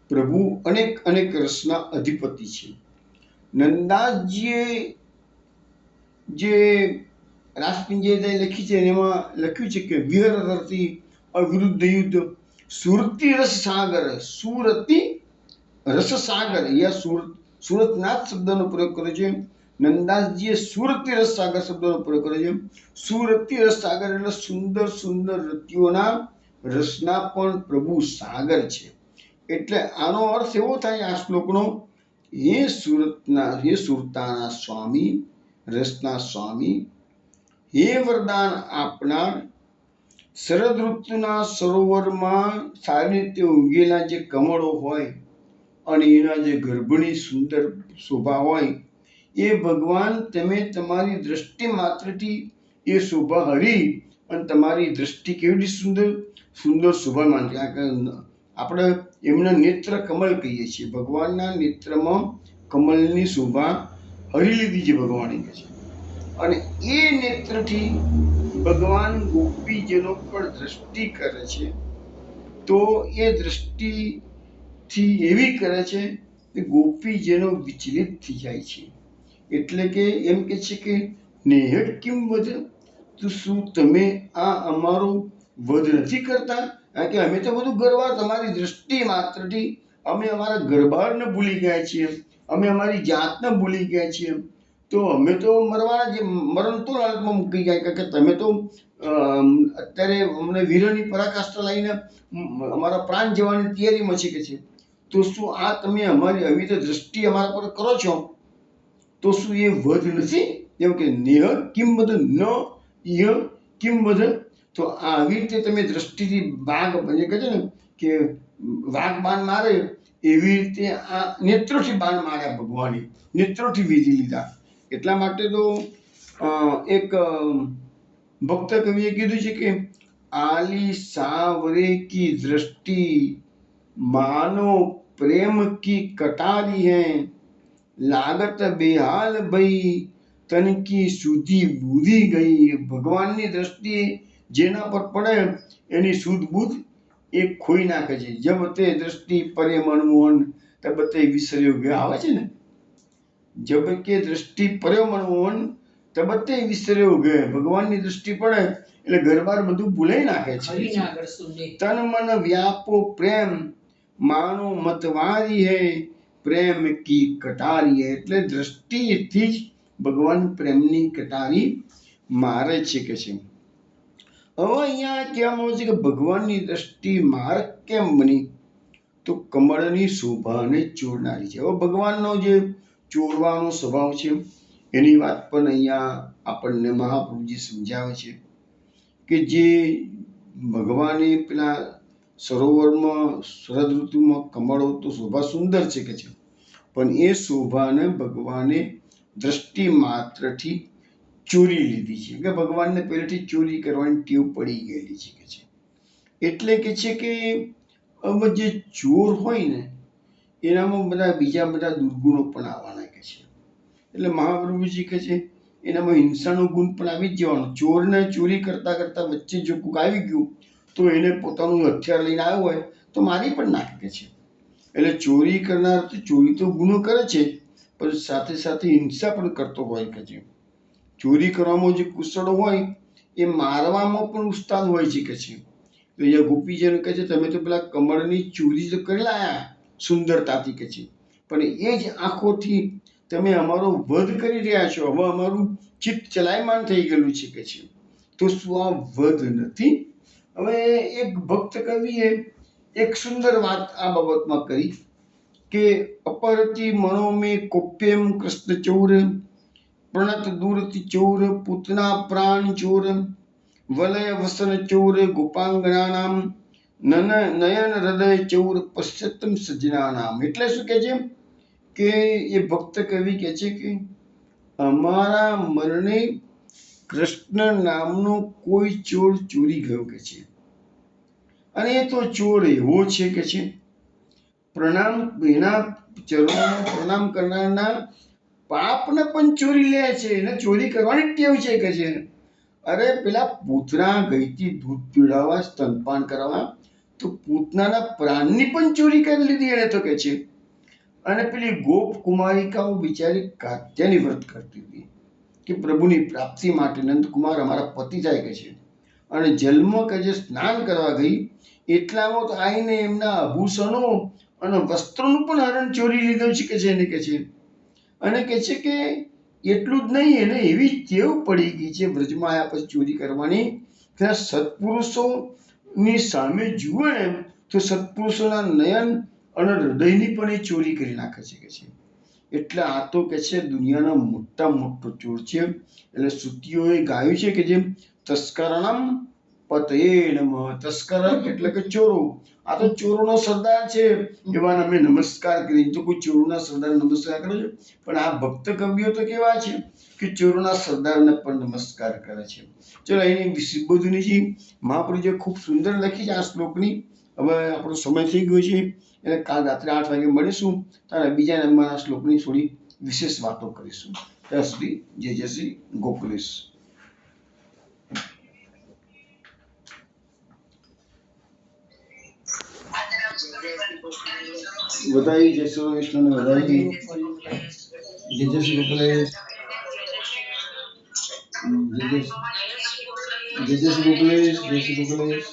પ્રભુ અનેક અનેક રસના અધિપતિ છે. નંદાજીએ જે રાસપિંજય લખી છે એમાં લખ્યું છે કે વિહરતી અવિરુદ્ધ યુદ્ધ સુરતી રસ સાગર. સુરતી રસ સાગર, યા સુરતનાથ શબ્દનો પ્રયોગ કર્યો છે. નંદાસજીએ સુરતી રસ સાગર શબ્દનો પ્રયોગ કર્યો છે. સુરતી રસ સાગર એટલે સુંદર સુંદર રતિઓના રસના પણ પ્રભુ સાગર છે. એટલે આનો અર્થ એવો થાય આ શ્લોકનો, હે સુરતાના સ્વામી, રસના સ્વામી, હે વરદાન આપનાર, શરદ ઋતુના સરોવરમાં સારી રીતે ઉગેલા જે કમળો હોય અને એના જે ગર્ભની સુંદર શોભા હોય, એ ભગવાન તમે તમારી દ્રષ્ટિ માત્રથી એ શોભા હરી અને તમારી દ્રષ્ટિ કેવી સુંદર સુંદર શોભામાન. આપણે એમના નેત્ર કમળ કહીએ છીએ. ભગવાનના નેત્રમાં કમળની શોભા હરી લીધી છે ભગવાને કહે છે. અને એ નેત્રથી ભગવાન ગોપીજનો પર દ્રષ્ટિ કરે છે. તો એ દ્રષ્ટિથી એવી કરે છે કે ગોપીજનો વિચલિત થઈ જાય છે. એટલે કે એમ કે છે કે નેહટ કિમ વધ, તો શું તમે આ અમારો વધ નથી કરતા? કારણ કે અમે તો બધું ગરબા તમારી દ્રષ્ટિ માત્રથી અમે અમારા ગરબાને ભૂલી ગયા છીએ, અમે અમારી જાતને ભૂલી ગયા છીએ. તો અમે તો મરવાના જે મરણ તો હાલતમાં મૂકી ગયા, કારણ કે તમે તો અત્યારે અમને વીરની પરાકાષ્ઠા લઈને અમારા પ્રાણ જવાની તૈયારીમાં છે કે છે. તો શું આ તમે અમારી આવી તો દ્રષ્ટિ અમારા પર કરો છો, તો શું એ વધ નથી? એમ કે નેહ કિમ વધ, ન ઇહ કિમ વધ. તો આવી રીતે તમે દ્રષ્ટિથી બાઘ બને કહે છે ને કે વાઘ બાણ મારે, એવી રીતે આ નેત્રોથી બાણ માર્યા ભગવાને, નેત્રોથી વીધી લીધા. એટલા માટે તો એક ભક્ત કવિએ કીધું છે કે આલી સાવરે કી દ્રષ્ટિ માનો પ્રેમ કી કટારી હૈ, લાગત બેહાલ ભઈ તનકી સુધી બુધી ગઈ. ભગવાનની દ્રષ્ટિ જેના પર પડે એની શુદ્ધ બુદ્ધ એ ખોઈ નાખે છે. જબ તે દ્રષ્ટિ પરે મનમોહન તબ તે વિસર્યો ગયા આવે છે ને, જબ કે દ્રષ્ટિ પર્યો મનમોહન તબ તે વિસર્યો ગયા. ભગવાનની દ્રષ્ટિ પડે એટલે ઘરબાર બધું ભૂલાઈ નાખે છે. તન મન વ્યાપો પ્રેમ માનો મતવારી હૈ, પ્રેમ કી કટારી હૈ. એટલે દ્રષ્ટિથી જ ભગવાન પ્રેમની કટારી મારે છે કે છે. હવે અહીંયા કહેવામાં આવે છે કે ભગવાનની દ્રષ્ટિ માર્ગ કેમ બની? તો કમળની શોભાને ચોરનારી છે. હવે ભગવાનનો જે ચોરવાનો સ્વભાવ છે એની વાત પણ અહીંયા આપણને મહાપ્રભુજી સમજાવે છે કે જે ભગવાને પેલા સરોવરમાં શરદ ઋતુમાં કમળો તો શોભા સુંદર છે કે છે, પણ એ શોભાને ભગવાને દ્રષ્ટિ માત્રથી ચોરી લીધી છે. કે ભગવાનને પહેલેથી ચોરી કરવાની ટેવ પડી ગયેલી છે કે છે. એટલે કે છે કે હવે જે ચોર હોય ને એનામાં બધા બીજા બધા દુર્ગુણો પણ આવવાના કે છે. એટલે મહાપ્રભુજી કહે છે એનામાં હિંસાનો ગુણ પણ આવી જ જવાનો. ચોરને ચોરી કરતા કરતા વચ્ચે જો કોઈક આવી ગયું તો એને પોતાનું હથિયાર લઈને આવ્યો હોય તો મારી પણ નાખે કે છે. એટલે ચોરી કરનાર તો ચોરી તો ગુનો કરે છે, પણ સાથે સાથે હિંસા પણ કરતો હોય કે છે. ચોરી કરવામાં જે કુશળ હોય એ મારવામાં પણ ઉસ્તાદ હોય છે કે છે. તો અહીંયા ગોપીજન કહે છે તમે તો પેલા કમળની ચોરી તો કરી લાયા સુંદરતાથી કે છે, પણ એ જ આંખોથી તમે અમારો વધ કરી રહ્યા છો. હવે અમારું ચિત્ત ચલાયમાન થઈ ગયેલું છે કે છે. તો શું આ વધ નથી? હવે એક ભક્ત કવિએ એક સુંદર વાત આ બાબતમાં કરી કે અપરતિ મનો મે કોપ્યમ કૃષ્ણ ચોર પ્રણત દૂરતિ ચોર પૂતના પ્રાણ ચોર વલય વસન ચોર ગોપાંગનાનામ નયન હૃદય ચોર પશ્ચતમ સજ્જનાનામ. એટલે શું કે છે કે એ ભક્ત કવિ કે છે કે અમારા મનને કૃષ્ણ નામનો કોઈ ચોર ચોરી ગયો કે છે, અને એ તો ચોર એવો છે કે છે પ્રણામ એના ચરણોમાં પ્રણામ કરનારના પાપને પણ ચોરી લે છે. એને ચોરી કરવાની ટેવ છે કે છે. અરે પેલા પૂતના ગઈ હતી દૂધ પીવડાવવા, સ્તનપાન કરવા, તો પૂતનાના પ્રાણની પણ ચોરી કરી લીધી એને તો કે છે. અને પેલી ગોપ કુમારિકાઓ બિચારી કાત્યાની વ્રત કરતી હતી કે પ્રભુની પ્રાપ્તિ માટે નંદકુમાર અમારા પતિ થાય કે છે, અને જલમાં કે જે સ્નાન કરવા ગઈ એટલામાં તો આવીને એમના આભૂષણો અને વસ્ત્રોનું પણ હરણ ચોરી લીધું છે કે છે એને કે છે. અને કે છે કે એટલું જ નહીં, એને એવી ટેવ પડી ગઈ છે વ્રજમાં આવ્યા પછી ચોરી કરવાની, કે સત્પુરુષોની સામે જુએ ને તો સત્પુરુષોના નયન અને હૃદયની પણ એ ચોરી કરી નાખે છે કે છે. એટલે આ તો કે છે દુનિયાનો મોટા મોટો ચોર છે. એટલે શ્રુતિઓએ ગાયું છે કે જેમ તસ્કરણમ પતયે નમઃ. તસ્કર એટલે કે ચોરો. આ તો ચોરોનો સરદાર છે, એવાને અમે નમસ્કાર કરી. તો કોઈ ચોરોના સરદાર નમસ્કાર કરે છે? પણ આ ભક્ત કવિઓ તો કેવા છે કે ચોરોના સરદારને પણ નમસ્કાર કરે છે. ચલો એની બધુની મહાપ્રભુજીએ ખૂબ સુંદર લખી છે આ શ્લોકની. હવે આપણો સમય થઈ ગયો છે, એટલે કાલ રાત્રે 8 વાગે મળીશું, ત્યારે બીજા નંબરના શ્લોકની થોડી વિશેષ વાતો કરીશું. ત્યાં સુધી જય શ્રી ગોકુલેશ. વધાઈ જય શ્રી વિષ્ણુને વધાઈ. જય શ્રી ગોકુલેશ. જય શ્રી ગોકુલેશ. જય શ્રી ગોકુલેશ.